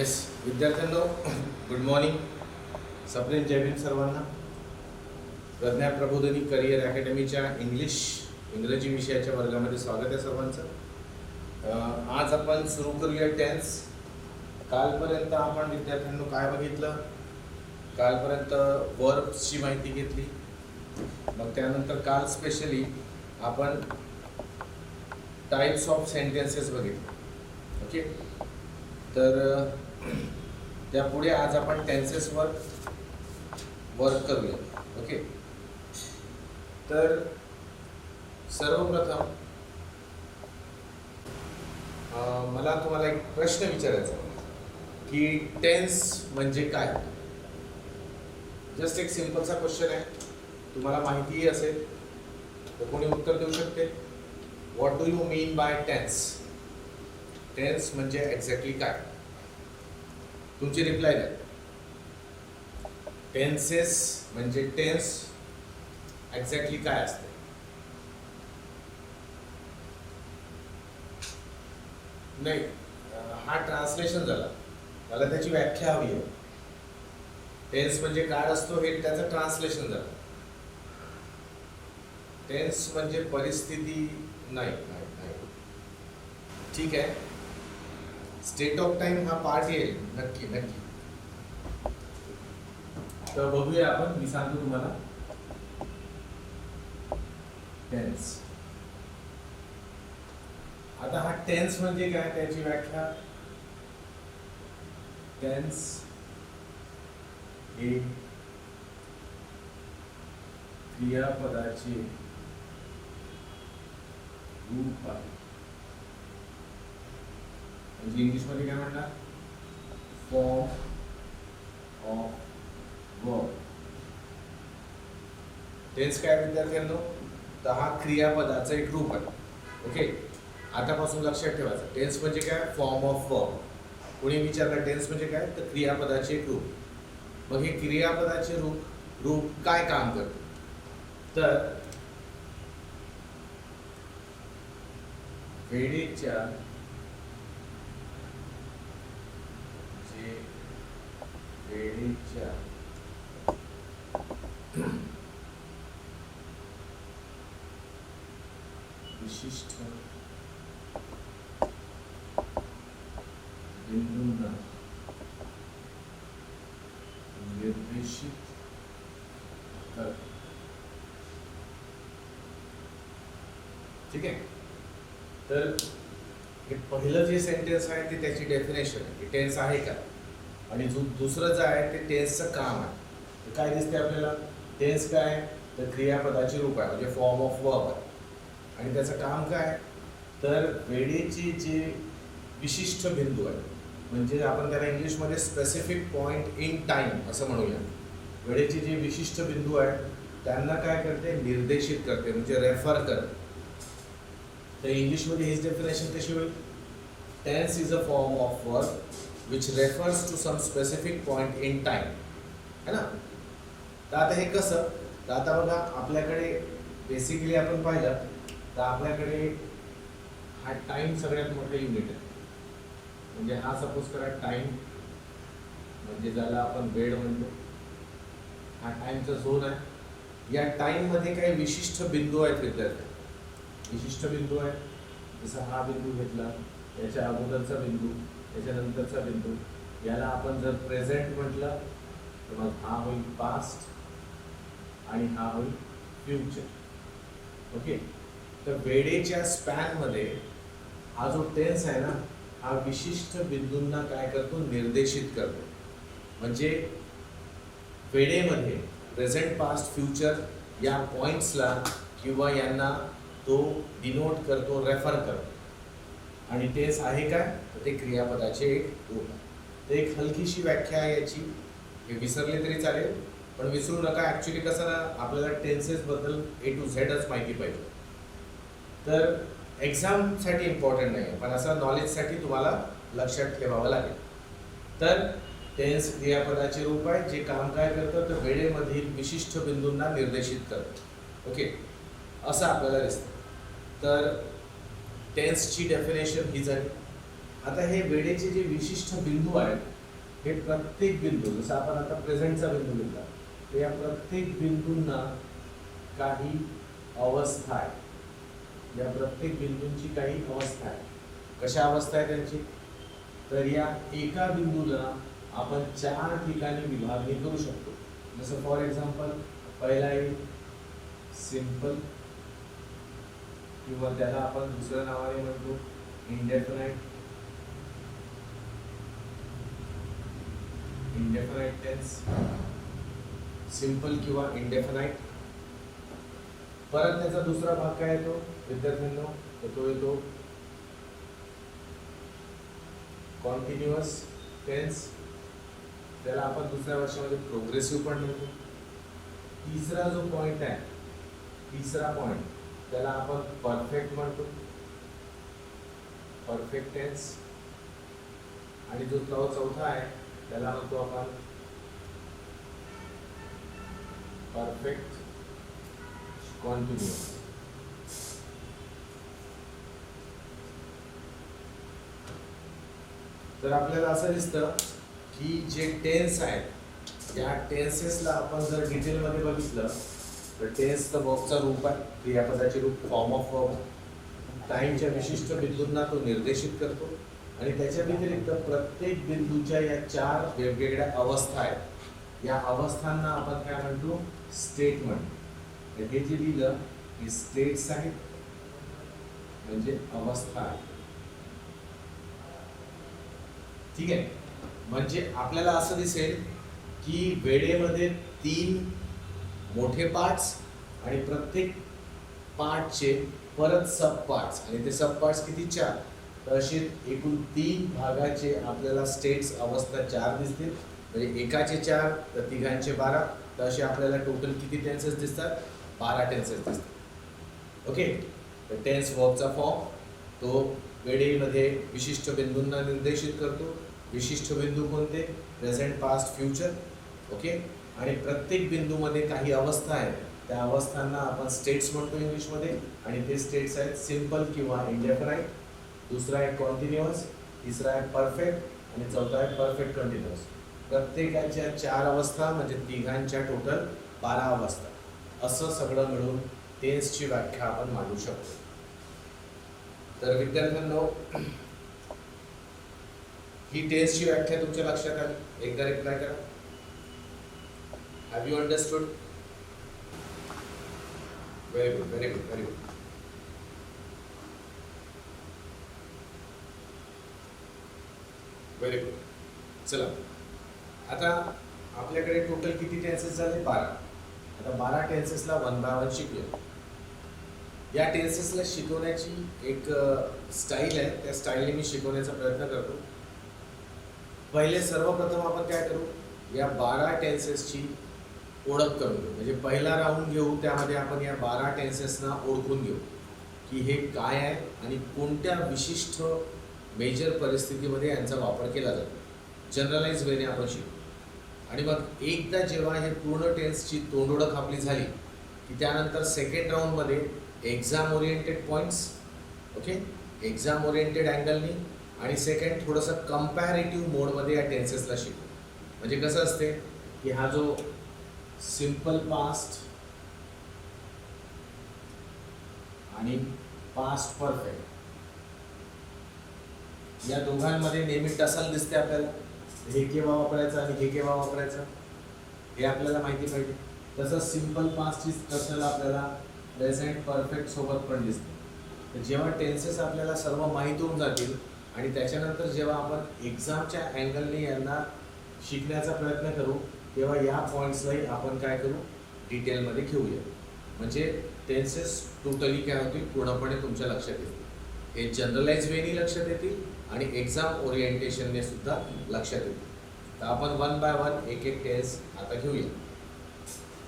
Yes विद्यार्थ्यांनो, good morning. सप्रेम जय भीम सर्वांना. प्रज्ञा प्रबोधिनी करिअर अकॅडमीच्या इंग्रजी विषयाच्या वर्गामध्ये स्वागत आहे सर्वांचं. आज आपण सुरू करूया टेन्स. कालपर्यंत आपण विद्यार्थ्यांनो काय बघितलं? कालपर्यंत वर्ब्सची माहिती घेतली. मग त्यानंतर काल स्पेशली आपण टाइप्स ऑफ सेंटेन्सेस बघितले. ओके, तर त्यापुढे आज आपण टेन्सेसवर वर्क करूया. ओके, तर सर्वप्रथम मला तुम्हाला एक प्रश्न विचारायचा की टेन्स म्हणजे काय. जस्ट एक सिंपलचा क्वेश्चन आहे, तुम्हाला माहितीही असेल तर कोणी उत्तर देऊ शकते. What do you mean by tense? Tense म्हणजे एक्झॅक्टली काय? तुमची रिप्लाय द्या. टेन्सेस म्हणजे टेन्स एक्झॅक्टली काय असते? नाही, हा ट्रान्सलेशन झाला, मला त्याची व्याख्या हवी आहे. टेन्स म्हणजे काय असतो हे त्याचं ट्रान्सलेशन झालं. टेन्स म्हणजे परिस्थिती नाही. ठीक आहे, स्टेट ऑफ टाइम हा पार्ट येईल नक्की. तर बघूया आपण. मी सांगतो तुम्हाला टेन्स. आता हा टेन्स म्हणजे काय त्याची व्याख्या. टेन्स हे क्रियापदाचे रूप आहे. म्हणजे इंग्लिश मध्ये काय म्हणतात? Form of verb. टेन्स काय विद्यार्थ्यांनो? तर हा क्रियापदाचा एक रूप आहे. ओके, आतापासून लक्षात ठेवायचं. टेन्स म्हणजे काय? Form of verb. कोणी विचारलं टेन्स म्हणजे काय, तर क्रियापदाचे एक रूप. मग हे क्रियापदाचे रूप काय काम करते? तर वेळेच्या विशिष्ट बिंदूंना निर्देशित करते. ठीक आहे, तर हे पहिलं जे सेंटेन्स आहे ते त्याची डेफिनेशन आहे की टेन्स आहे का, आणि दुसरं जे आहे ते टेन्सचं काम आहे. काय दिसते आपल्याला? टेन्स काय? तर क्रियापदाचे रूप आहे, म्हणजे फॉर्म ऑफ वर्ब आहे. आणि त्याचं काम काय? तर वेळेचे जे विशिष्ट बिंदू आहे, म्हणजे आपण त्याला इंग्लिशमध्ये स्पेसिफिक पॉइंट इन टाइम असं म्हणूया. वेळेचे जे विशिष्ट बिंदू आहेत त्यांना काय करते? निर्देशित करते, म्हणजे रेफर करते. तर इंग्लिशमध्ये हीच डेफिनेशन कशी होईल? Tense is a form of verb which refers to some specific point in time. है ना? तर आता हे कसं? तर आता बघा, आपल्याकडे बेसिकली आपण पाहिलं तर आपल्याकडे हा टाइम सगळ्यात मोठा युनिट आहे. म्हणजे हा सपोज करा टाइम, म्हणजे ज्याला आपण वेळ म्हणतो, हा टाइमचा झोन आहे. या टाइम मध्ये काही विशिष्ट बिंदू आहेत विद्यार्थी. विशिष्ट बिंदू आहे, जसं हा बिंदू घेतला, याच्या अगोदरचा बिंदू, त्याच्यानंतरचा बिंदू. याला आपण जर प्रेझेंट म्हटलं तर मग हा होईल पास्ट आणि हा होईल फ्युचर. ओके, तर वेळेच्या स्पॅनमध्ये हा जो टेन्स आहे ना, हा विशिष्ट बिंदूंना काय करतो? निर्देशित करतो. म्हणजे वेळेमध्ये प्रेझेंट, पास्ट, फ्युचर या पॉइंट्सला किंवा यांना तो डिनोट करतो, रेफर करतो. आणि टेन्स आहे काय? तर ते क्रियापदाचे एक रूप आहे. तर एक हलकीशी व्याख्या आहे याची, हे विसरले तरी चालेल, पण विसरू नका. ॲक्च्युली कसं ना, आपल्याला टेन्सेसबद्दल A to Z माहिती पाहिजे. तर एक्झामसाठी इम्पॉर्टंट नाही आहे, पण असं नॉलेजसाठी तुम्हाला लक्षात ठेवावं लागेल. तर टेन्स क्रियापदाचे रूप आहे, जे काम काय करतं? तर वेळेमधील विशिष्ट बिंदूंना निर्देशित करतं. ओके, असं आपल्याला दिसतं. तर टेन्सची डेफिनेशन ही झाली. आता हे वेळेचे जे विशिष्ट बिंदू आहेत हे प्रत्येक बिंदू, जसं आपण आता प्रेझेंटचा बिंदू घेतला, तर या प्रत्येक बिंदूंना काही अवस्था आहे. या प्रत्येक बिंदूंची काही अवस्था आहे. कशा अवस्था आहे त्यांची? तर या एका बिंदूला आपण 4 ठिकाणी विभागणी करू शकतो. जसं फॉर एक्झाम्पल पहिला आहे सिंपल, किंवा त्याला आपण दुसऱ्या नावाने म्हणतो इंडेफिनाइट टेन्स. सिंपल किंवा इंडेफिनाइट. परत त्याचा दुसरा भाग काय येतो विद्यार्थ्यांनो? तो येतो कॉन्टिन्युअस टेन्स. त्याला आपण दुसऱ्या वर्षामध्ये प्रोग्रेसिव्ह पण म्हणतो. तिसरा जो पॉइंट आहे, तिसरा पॉइंट, त्याला आपण परफेक्ट म्हणतो, परफेक्ट टेन्स. आणि जो चौथा आहे त्याला म्हणतो आपण परफेक्ट कॉन्टिन्युअस. तर आपल्याला असं दिसतं की जे टेन्स आहेत, या टेन्सेसला आपण जर डिटेलमध्ये बघितलं तर टेन्स तर वर्बचा रूप आहे, क्रियापदाचे रूप, फॉर्म ऑफ वर्ब. टाइमच्या विशिष्ट बिंदूंना तो निर्देशित करतो. आणि त्याच्या व्यतिरिक्त प्रत्येक बिंदूच्या या 4 वेगवेगळ्या अवस्था आहेत. या अवस्थांना आपण काय म्हणतो? स्टेट म्हणतो. हे जे लिहिलं हे स्टेट्स आहेत, म्हणजे अवस्था आहे. ठीक आहे. म्हणजे आपल्याला असं दिसेल की वेळेमध्ये 3 मोठे पार्ट्स आणि प्रत्येक पार्टचे परत सब पार्ट्स, आणि ते सब पार्ट्स किती? 4. तर असे एकूण 3 भागाचे आपल्याला स्टेट्स अवस्था 4 दिसतील. म्हणजे एकाचे 4 तर तिघांचे 12. तर असे आपल्याला टोटल किती टेन्सेस दिसतात? 12 टेन्सेस दिसतात. ओके. तर टेन्स वर्बचा फॉर्म तो वेळेमध्ये विशिष्ट बिंदूंना निर्देशित करतो. विशिष्ट बिंदू कोणते? Present, past, future. ओके. आणि प्रत्येक बिंदूमध्ये काही अवस्था आहेत, त्या अवस्थांना आपण स्टेट्स म्हणतो इंग्लिशमध्ये. आणि ते स्टेट्स आहेत सिंपल किंवा इंडेफिनाइट. दुसरा आहे कॉन्टिन्युअस, तिसरा आहे परफेक्ट आणि चौथा आहे परफेक्ट कंटिन्युअस. प्रत्येकाच्या 4 अवस्था म्हणजे तिघांच्या टोटल 12 अवस्था. असं सगळं मिळून टेन्सची व्याख्या आपण मांडू शकतो. तर विद्यार्थ्यांनो, ही टेन्सची व्याख्या तुमच्या लक्षात आली? एकदा रिप्लाय करा. Have you understood? Very good, very good, very good. Very good. चला, आता आपल्याकडे टोटल किती टेन्सेस झाले? 12. आता 12 टेन्सेसला 1 बाय 1 शिकूया. या टेन्सेसला शिकवण्याची एक स्टाईल आहे, त्या स्टाईलने मी शिकवण्याचा प्रयत्न करतो. पहिले सर्वप्रथम आपण काय करू? या 12 टेन्सेसची ओळख करून घेऊ. म्हणजे पहिला राऊंड घेऊ, त्यामध्ये आपण या 12 टेन्सेसना ओळखून घेऊ की हे काय आहे आणि कोणत्या विशिष्ट मेजर परिस्थितीमध्ये यांचा वापर केला जातो. जनरलाइज वेने आपण शिकू. आणि मग एकदा जेव्हा हे पूर्ण टेन्सची तोंडओळख आपली झाली की त्यानंतर सेकंड राऊंडमध्ये exam oriented points, okay, exam oriented अँगलनी, आणि सेकंड थोडंसं कंपॅरेटिव्ह मोडमध्ये या टेन्सेसला शिकू. म्हणजे कसं असते की हा जो सिंपल पास्ट आणि पास्ट परफेक्ट या दोघांमध्ये नेहमी टसल दिसते आपल्याला. हे केव्हा वापरायचं आणि हे केव्हा वापरायचं हे आपल्याला माहिती पाहिजे. तसंच सिंपल पास्टची टसल आपल्याला प्रेझेंट परफेक्ट सोबत पण दिसते. तर जेव्हा टेन्सेस आपल्याला सर्व माहीत होऊन जातील आणि त्याच्यानंतर जेव्हा आपण एक्झामच्या अँगलने यांना शिकण्याचा प्रयत्न करू, तेव्हा या पॉईंट्सलाही आपण काय करू? डिटेलमध्ये घेऊया. म्हणजे टेन्सेस टोटली काय होतील? पूर्णपणे तुमच्या लक्षात येतील. हे जनरलाइज वेनी लक्षात येतील आणि एक्झाम ओरिएंटेशनने सुद्धा लक्षात येतील. तर आपण 1 बाय 1 एक एक टेन्स आता घेऊया.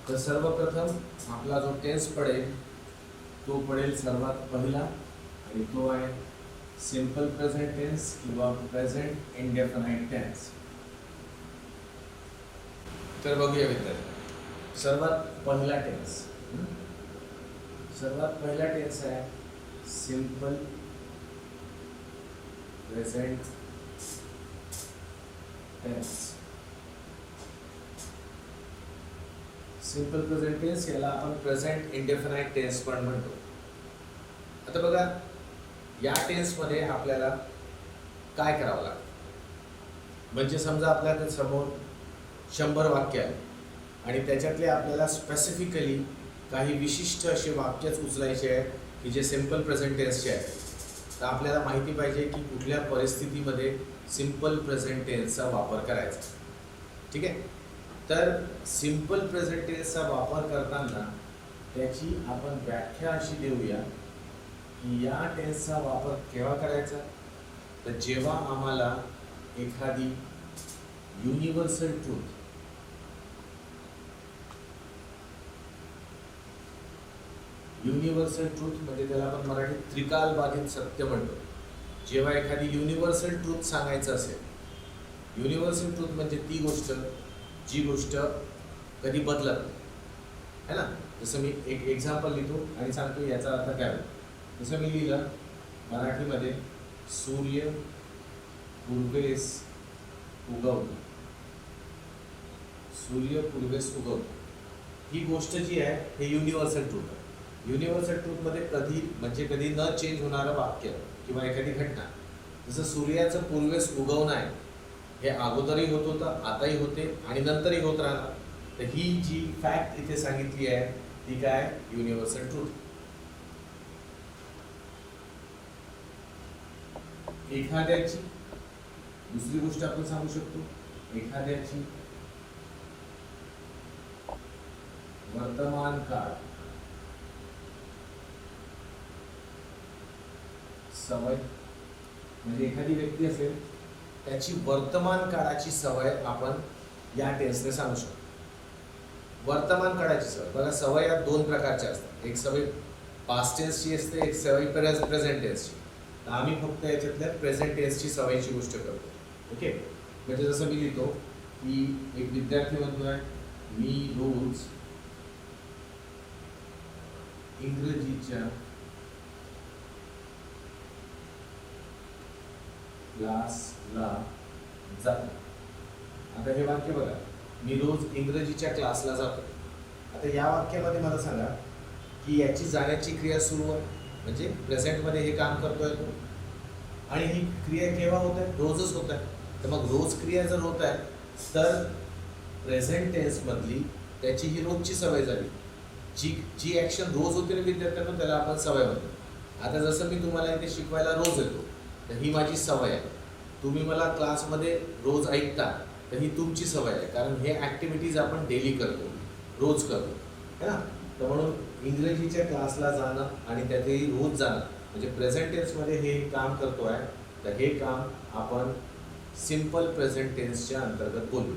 तर सर्वप्रथम आपला जो टेन्स पडेल तो पडेल सर्वात पहिला, आणि तो आहे सिंपल प्रेझेंट टेन्स किंवा प्रेझेंट इंडेफिनाइट टेन्स. तर बघूया विद्यार्थी, सर्वात पहिला टेन्स, सर्वात पहिला टेन्स आहे simple present tense. Simple present tense याला आपण प्रेझेंट इंडेफिनाइट टेन्स पण म्हणतो. आता बघा, या टेन्समध्ये आपल्याला काय करावं लागतं. म्हणजे समजा आपल्याकडे समोर 100 वाक्य आहे आणि त्याच्यातले आपल्याला स्पेसिफिकली काही विशिष्ट असे वाक्यच उचलायचे आहेत की जे सिंपल प्रेझेंट टेन्सचे आहेत. तर आपल्याला माहिती पाहिजे की कुठल्या परिस्थितीमध्ये सिंपल प्रेझेंट टेन्सचा वापर करायचा. ठीक आहे. तर सिंपल प्रेझेंट टेन्सचा वापर करताना त्याची आपण व्याख्या अशी देऊया की या टेन्सचा वापर केव्हा करायचा. तर जेव्हा आम्हाला एखादी युनिव्हर्सल ट्रूथ, युनिव्हर्सल ट्रूथ म्हणजे त्याला आपण मराठीत त्रिकालबाधित सत्य म्हणतो. जेव्हा एखादी युनिव्हर्सल ट्रूथ सांगायचं असेल, युनिव्हर्सल ट्रूथ म्हणजे ती गोष्ट जी गोष्ट कधी बदलत नाही, है ना. जसं मी एक एक्झाम्पल लिहितो आणि सांगतो याचा अर्थ काय होईल. जसं मी लिहिलं मराठीमध्ये, सूर्य पूर्वेस उगवतो, सूर्य पूर्वेस उगवतो. ही गोष्ट जी आहे हे युनिव्हर्सल ट्रूथ आहे. युनिव्हर्सल ट्रूथमध्ये कधी म्हणजे कधी न चेंज होणारं वाक्य किंवा एखादी घटना, जसं सूर्याचं पूर्वेस उगवणं आहे, हे अगोदरही होत होतं, आताही होते आणि नंतरही होत राहणार. तर ही जी फॅक्ट इथे सांगितली आहे ती काय, युनिव्हर्सल ट्रूथ. एखाद्याची दुसरी गोष्ट आपण सांगू शकतो, एखाद्याची वर्तमान काळ सवय, म्हणजे एखादी व्यक्ती असेल त्याची वर्तमान काळाची सवय आपण या टेन्सने सांगू शकतो. वर्तमान काळाची सवय बघा, सवय या 2 प्रकारच्या असतात. एक सवय पास्ट टेन्सची असते, एक सवय प्रेझेंट टेन्सची. तर आम्ही फक्त याच्यातल्या प्रेझेंट टेन्सची सवयीची गोष्ट करतो. ओके. म्हणजे जसं मी लिहितो की एक विद्यार्थी म्हणतोय मी रोज इंग्रजीच्या क्लासला जातो. आता हे वाक्य बघा, मी रोज इंग्रजीच्या क्लासला जातो. आता या वाक्यामध्ये मला सांगा की याची जाण्याची क्रिया सुरू आहे, म्हणजे प्रेझेंटमध्ये हे काम करतोय तो, आणि ही क्रिया केव्हा होत आहे, रोजच होत आहे. तर मग रोज क्रिया जर होत आहे तर प्रेझेंट टेन्समधली त्याची ही रोजची सवय झाली. जी ॲक्शन रोज होते ना विद्यार्थ्यांना, त्याला आपण सवय म्हणतो. आता जसं मी तुम्हाला इथे शिकवायला रोज येतो, तर ही माझी सवय आहे. तुम्ही मला क्लासमध्ये रोज ऐकता, तर ही तुमची सवय आहे, कारण हे ॲक्टिव्हिटीज आपण डेली करतो, रोज करतो, है ना. तर म्हणून इंग्रजीच्या क्लासला जाणं आणि त्यातही रोज जाणं म्हणजे प्रेझेंट टेन्समध्ये हे काम करतो आहे. तर हे काम आपण सिंपल प्रेझेंट टेन्सच्या अंतर्गत बोलू,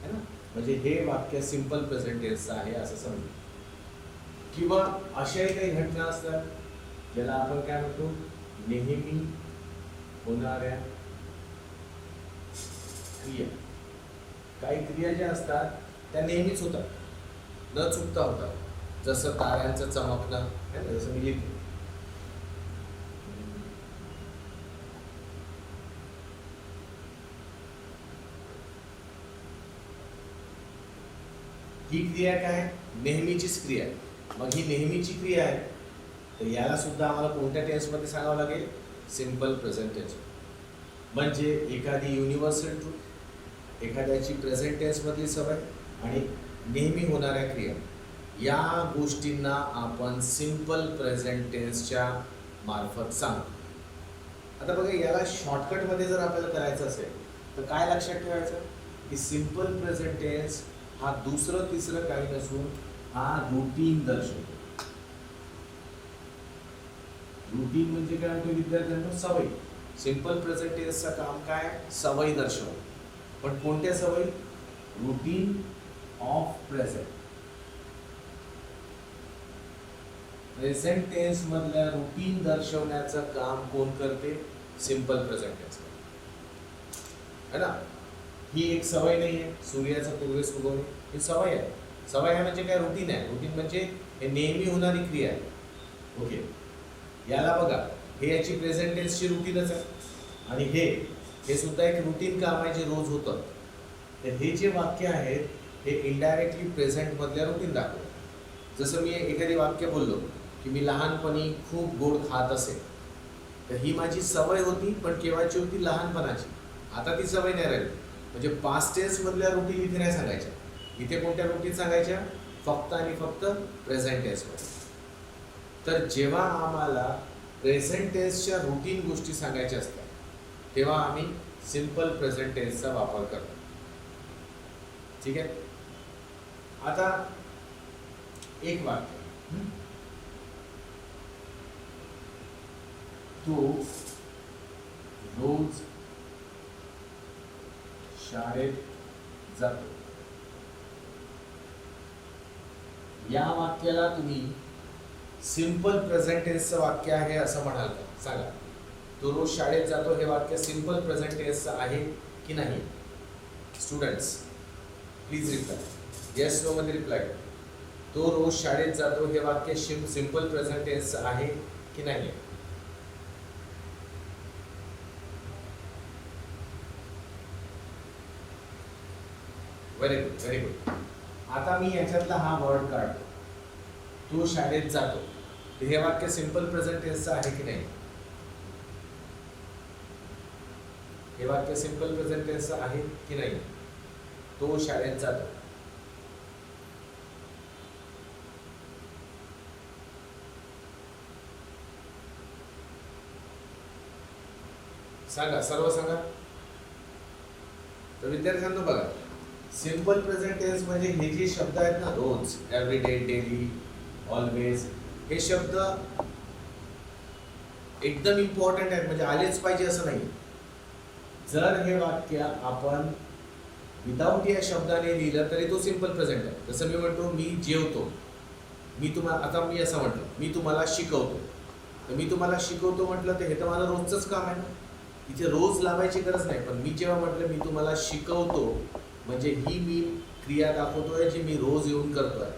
है ना. म्हणजे हे वाक्य सिंपल प्रेझेंट टेन्सचं आहे असं समजू. किंवा अशाही काही घटना असतात ज्याला आपण काय म्हणतो, नेहमी होणाऱ्या क्रिया. काही क्रिया ज्या असतात त्या नेहमीच होतात, न चुकता होतात. जसं ताऱ्यांचं चमकणं, जसं मी लिहितो, ही क्रिया काय, नेहमीचीच क्रिया आहे. मग ही नेहमीची क्रिया आहे, तर याला सुद्धा आम्हाला कोणत्या टेन्समध्ये सांगावं लागेल, सिंपल प्रेझेंट टेन्स. म्हणजे एखादी युनिव्हर्सल ट्रूथ, एखाद्याची प्रेझेंट टेन्समधली सवय आणि नेहमी होणाऱ्या क्रिया, या गोष्टींना आपण सिंपल प्रेझेंट टेन्सच्या मार्फत सांगतो. आता बघा, याला शॉर्टकटमध्ये जर आपल्याला करायचं असेल तर काय लक्षात ठेवायचं की सिंपल प्रेझेंट टेन्स हा दुसरं तिसरं काही नसून हा रूटीन दर्शवतो. रूटीन म्हणजे काय म्हणतो विद्यार्थ्यांना, सवय. सिंपल प्रेझेंट टेन्सचं काम काय, सवय दर्शवणं. पण कोणत्या सवयी, routine of present. Present tense मधल्या रूटीन दर्शवण्याचं काम कोण करते, सिंपल प्रेझेंट टेन्स, है ना. ही एक सवय नाही आहे, सूर्याचं पूर्वेस उगवणे, ही सवय आहे. सवय आहे म्हणजे काय, रूटीन आहे. रूटीन म्हणजे हे नेहमी होणारी क्रिया आहे. ओके. याला बघा, हे याची प्रेझेंट टेन्सची रूटीनच आहे आणि हे सुद्धा एक रूटीन काम आहे जे रोज होतं. तर हे जे वाक्य आहेत हे इनडायरेक्टली प्रेझेंट मधल्या रुटीन दाखवतात. जसं मी एखादी वाक्य बोललो की मी लहानपणी खूप गोड खात असे, तर ही माझी सवय होती, पण केव्हाची होती? लहानपणाची. आता ती सवय नाही राहिली. म्हणजे पास्ट टेन्स मधल्या रुटीन इथे नाही सांगायच्या. इथे कोणत्या रुटीन सांगायच्या? फक्त आणि फक्त प्रेझेंट टेन्समध्ये. तर जेव्हा आम्हाला प्रेझेंट टेन्सच्या रुटीन गोष्टी सांगायच्या असतात तेव्हा आम्ही सिंपल प्रेझेंट टेन्सचा वापर करतो. ठीक आहे. आता एक वाक्य, तो रोज शाळेत जातो. या वाक्याला तुम्ही सिंपल प्रेझेंट टेन्सचं वाक्य आहे असं म्हणाल का? सांगा. तो रोज शाळेत जातो हे वाक्य सिंपल प्रेझेंट टेन्सचं आहे की नाही? Students please reply. Yes no मध्ये रिप्लाय. तो रोज शाळेत जातो हे वाक्य सिंपल प्रेझेंट टेन्सचं आहे की नाही? Very good, very good. आता मी याच्यातला हा वर्ड काढतो, तो शाळेत जातो. हे वाक्य सिंपल प्रेझेंट टेन्सचं आहे की नाही? हे वाक्य सिंपल प्रेझेंट टेन्सचं आहे की नाही? तो शाळेत जातो. सांगा, सर्व सांगा. तर विद्यार्थ्यांनो बघा, सिंपल प्रेझेंट टेन्स म्हणजे हे जे शब्द आहेत ना, रोज, एव्हरी डे, डेली, ऑलवेज, हे शब्द एकदम इम्पॉर्टंट आहेत. म्हणजे आलेच पाहिजे असं नाही. जर हे वाक्य आपण विदाऊट या शब्दाने लिहिलं तरी तो सिंपल प्रेझेंट आहे. जसं मी म्हणतो मी जेवतो, मी तुम्हाला, आता मी असं म्हटलं मी तुम्हाला शिकवतो, तर मी तुम्हाला शिकवतो म्हटलं तर हे तर माझं रोजचंच काम आहे ना. इथे रोज लावायची गरज नाही. पण मी जेव्हा म्हटलं मी तुम्हाला शिकवतो म्हणजे ही मी क्रिया दाखवतोय जी मी रोज येऊन करतोय.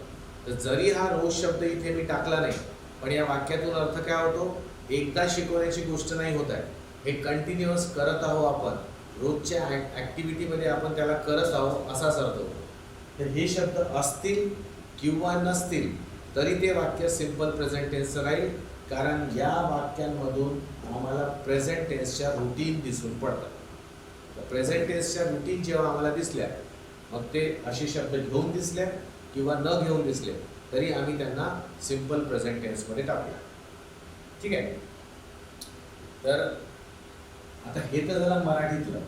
तर जरी हा रोज शब्द इथे मी टाकला नाही, पण या वाक्यातून अर्थ काय होतो? एकदा शिकवण्याची गोष्ट नाही होत आहे, हे कंटिन्युअस करत आहो आपण, रोजच्या ॲक्टिव्हिटीमध्ये आपण त्याला करत आहोत असाच अर्थ होतो. तर हे शब्द असतील किंवा नसतील तरी ते वाक्य सिंपल प्रेझेंट टेन्सचं राहील, कारण या वाक्यांमधून आम्हाला प्रेझेंट टेन्सच्या रुटीन दिसून पडतात. तर प्रेझेंट टेन्सच्या रुटीन जेव्हा आम्हाला दिसल्या, मग ते असे शब्द घेऊन दिसले किंवा न घेऊन दिसले तरी आम्ही त्यांना सिंपल प्रेझेंट टेन्समध्ये टाकूया. ठीक आहे. तर आता हे तर झालं मराठीतलं.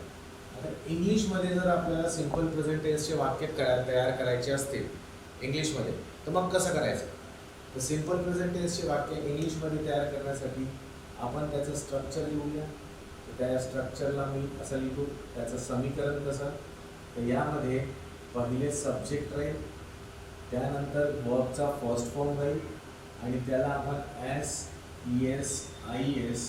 आता इंग्लिशमध्ये जर आपल्याला सिंपल प्रेझेंट टेन्सचे वाक्य तयार करायचे असतील इंग्लिशमध्ये, तर मग कसं करायचं? तर सिंपल प्रेझेंट टेन्सचे वाक्य इंग्लिशमध्ये तयार करण्यासाठी आपण त्याचं स्ट्रक्चर लिहूया. तर त्या स्ट्रक्चरला मी असं लिहू, त्याचं समीकरण कसं? तर यामध्ये पहिले सब्जेक्ट राहील, त्यानंतर वर्बचा फर्स्ट फॉर्म राहील आणि त्याला आपण एस, ES, IS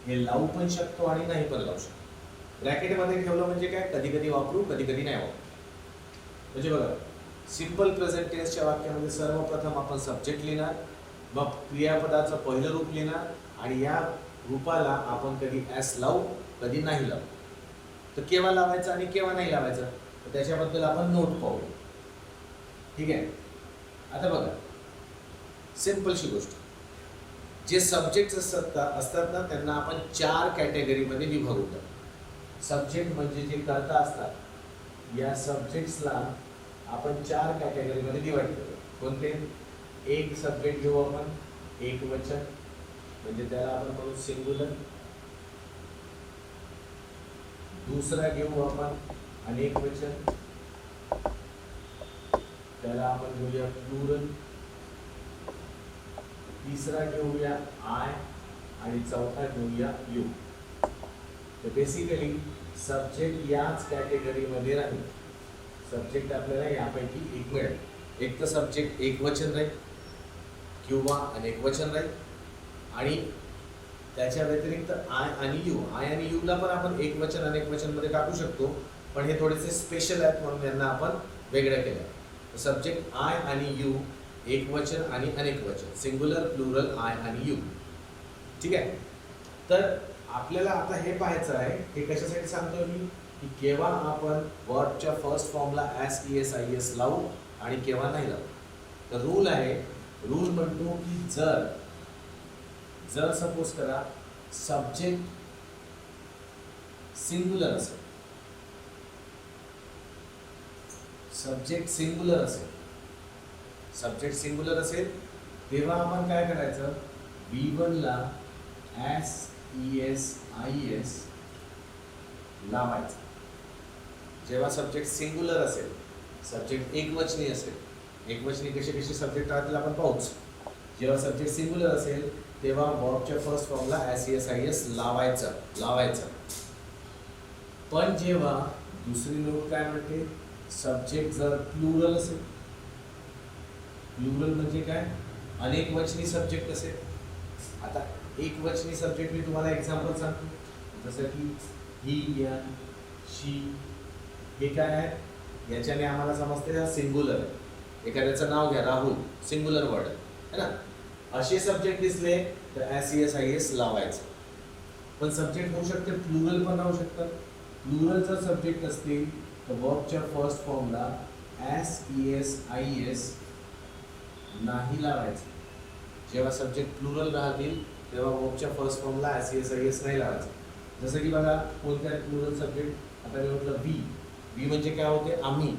हे लावू पण शकतो आणि नाही पण लावू शकतो. ब्रॅकेटमध्ये ठेवलं म्हणजे काय? कधी कधी वापरू, कधी कधी नाही वापरू. म्हणजे बघा, सिंपल प्रेझेंट टेन्सच्या वाक्यामध्ये सर्वप्रथम आपण सब्जेक्ट लिहिणार, मग क्रियापदाचं पहिलं रूप लिहिणार आणि या रूपाला आपण कधी एस लावू, कधी नाही लावू. तर केव्हा लावायचं आणि केव्हा नाही लावायचं तर त्याच्याबद्दल आपण नोट पाहू. ठीक आहे. आता बघा, सिंपलशी गोष्ट, जे सब्जेक्ट असतात ना त्यांना आपण 4 कॅटेगरीमध्ये विभागू. सब्जेक्ट म्हणजे जे कर्ता असतात, या सब्जेक्ट्सला आपण 4 कॅटेगरीमध्ये डिवाइड करतो. कोणते? एक सब्जेक्ट घेऊ आपण एक वचन, म्हणजे त्याला आपण म्हणू सिंग्युलर. दुसरा घेऊ आपण अनेक वचन, त्याला आपण घेऊया प्लुरल. तिसरा घेऊया आय आणि चौथा घेऊया यू. तर बेसिकली सब्जेक्ट याच कॅटेगरीमध्ये राहील. सब्जेक्ट आपल्याला यापैकी एक मिळेल. एक तर सब्जेक्ट एक वचन राहील किंवा अनेक वचन राहील आणि त्याच्या व्यतिरिक्त आय आणि यू. आय आणि यूला पण आपण एक वचन अनेक वचनमध्ये टाकू शकतो, पण हे थोडेसे स्पेशल आहेत म्हणून यांना आपण वेगळं केलं. सब्जेक्ट आय आणि यू, एक वचन आणि अनेक वचन, सिंग्युलर, प्लुरल, आय आणि यू. ठीक आहे. तर आपल्याला आता हे पाहायचं आहे, हे कशासाठी सांगतोय मी, की केव्हा आपण वर्बच्या फर्स्ट फॉर्मला S E S I S लावू आणि केव्हा नाही लावू. तर रूल आहे, रूल म्हणतो की जर जर सपोज करा सब्जेक्ट सिंगुलर असेल, सब्जेक्ट सिंगुलर असेल, सब्जेक्ट सिंगुलर असेल तेव्हा आपण काय करायचं, V1 ला S E S I S लावायचं. जेव्हा सब्जेक्ट सिंगुलर असेल, सब्जेक्ट एकवचनी असेल, एकवचनी कसे कसे सब्जेक्ट राहतील आपण पाहूच. जेव्हा सब्जेक्ट सिंगुलर असेल तेव्हा वर्बच्या फर्स्ट फॉर्मला S E S I S लावायचं. पण जेव्हा दुसरी नोट काय म्हणते, सब्जेक्ट जर प्लुरल असेल, प्लुरल म्हणजे काय, अनेक वचनी सब्जेक्ट असेल. आता एक वचनी सब्जेक्ट मी तुम्हाला एक्झाम्पल सांगतो, जसं की ही, या, शी, हे काय आहे, याच्याने आम्हाला समजते हा सिंगुलर आहे. एखाद्याचं नाव घ्या राहुल, सिंगुलर वर्ड आहे ना. असे सब्जेक्ट दिसले तर S E S I S लावायचं. पण सब्जेक्ट होऊ शकते प्लुरल पण राहू शकतात. प्लुरल जर सब्जेक्ट असतील तर वर्बच्या फर्स्ट फॉर्मला S E S I S नाही लावायचं. जेव्हा सब्जेक्ट प्लुरल राहतील तेव्हा वर्बच्या फर्स्ट फॉर्मला S E S I S नाही लावायचं. जसं की बघा कोणत्या प्लुरल सब्जेक्ट, आता मी म्हटलं वी, वी म्हणजे काय होते, आम्ही.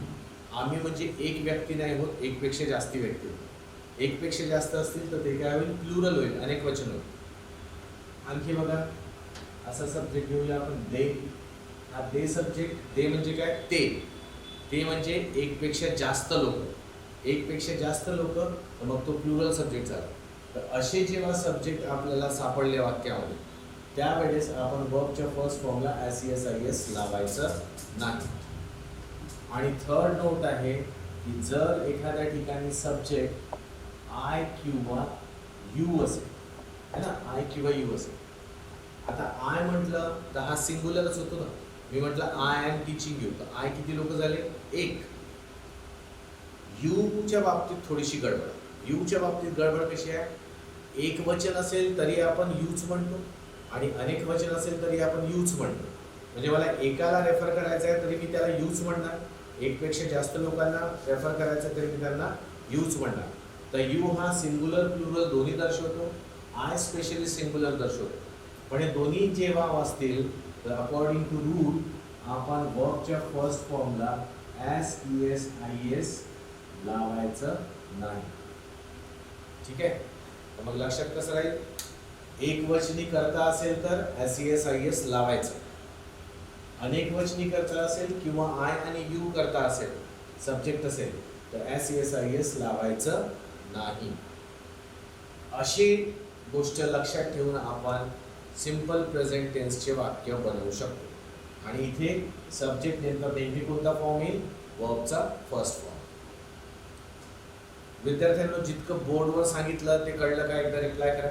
आम्ही म्हणजे एक व्यक्ती नाही होत, एकपेक्षा जास्ती व्यक्ती होत. एकपेक्षा जास्त असतील तर ते काय होईल, प्लुरल होईल, अनेक वचन होईल. आणखी बघा असा सब्जेक्ट घेऊया आपण दे. हा दे सब्जेक्ट, दे म्हणजे काय, ते म्हणजे एकपेक्षा जास्त लोक, एकपेक्षा जास्त लोक, तर मग तो प्लुरल सब्जेक्ट झाला. तर असे जेव्हा सब्जेक्ट आपल्याला सापडले वाक्यामध्ये त्यावेळेस आपण वर्बच्या फर्स्ट फॉर्मला S E S I S लावायचं नाही. आणि थर्ड नोट आहे की जर एखाद्या ठिकाणी सब्जेक्ट आय किंवा यू असेल, है ना, आय किंवा यू असेल. आता आय म्हटलं तर हा सिंगुलरच होतो ना. मी म्हटलं आय एम टीचिंग यू, तर आय किती लोक झाले, एक. यूच्या बाबतीत थोडीशी गडबड. यूच्या बाबतीत गडबड कशी आहे, एक वचन असेल तरी आपण यूज म्हणतो आणि अनेक वचन असेल तरी आपण यूज म्हणतो. म्हणजे मला एकाला रेफर करायचं आहे तरी मी त्याला यूज म्हणणार, एकपेक्षा जास्त लोकांना रेफर करायचं तरी मी त्यांना यूज म्हणणार. तर यू हा सिंगुलर प्लुरल दोन्ही दर्शवतो, आय स्पेशली सिंगुलर दर्शवतो. पण हे दोन्ही जेव्हा असतील तर अकॉर्डिंग टू रूल आपण वर्बच्या फर्स्ट फॉर्मला S E S I S लावायचं नाही. ठीक आहे, तर मग लक्षात कसं राहील, एक वचनी करता असेल तर S E S I S लावायचं. अनेक वचनी करता असेल किंवा आय आणि यू करता असेल, सब्जेक्ट असेल तर S E S I S लावायचं नाही. अशी गोष्ट लक्षात ठेवून आपण सिंपल प्रेझेंट टेन्सचे वाक्य बनवू शकतो. आणि इथे सब्जेक्ट नेमका नेहमी कोणता फॉर्म येईल, वर्बचा फर्स्ट फॉर्म. विद्यार्थ्यांना जितकं बोर्डवर सांगितलं ते कळलं का, एकदा रिप्लाय करा.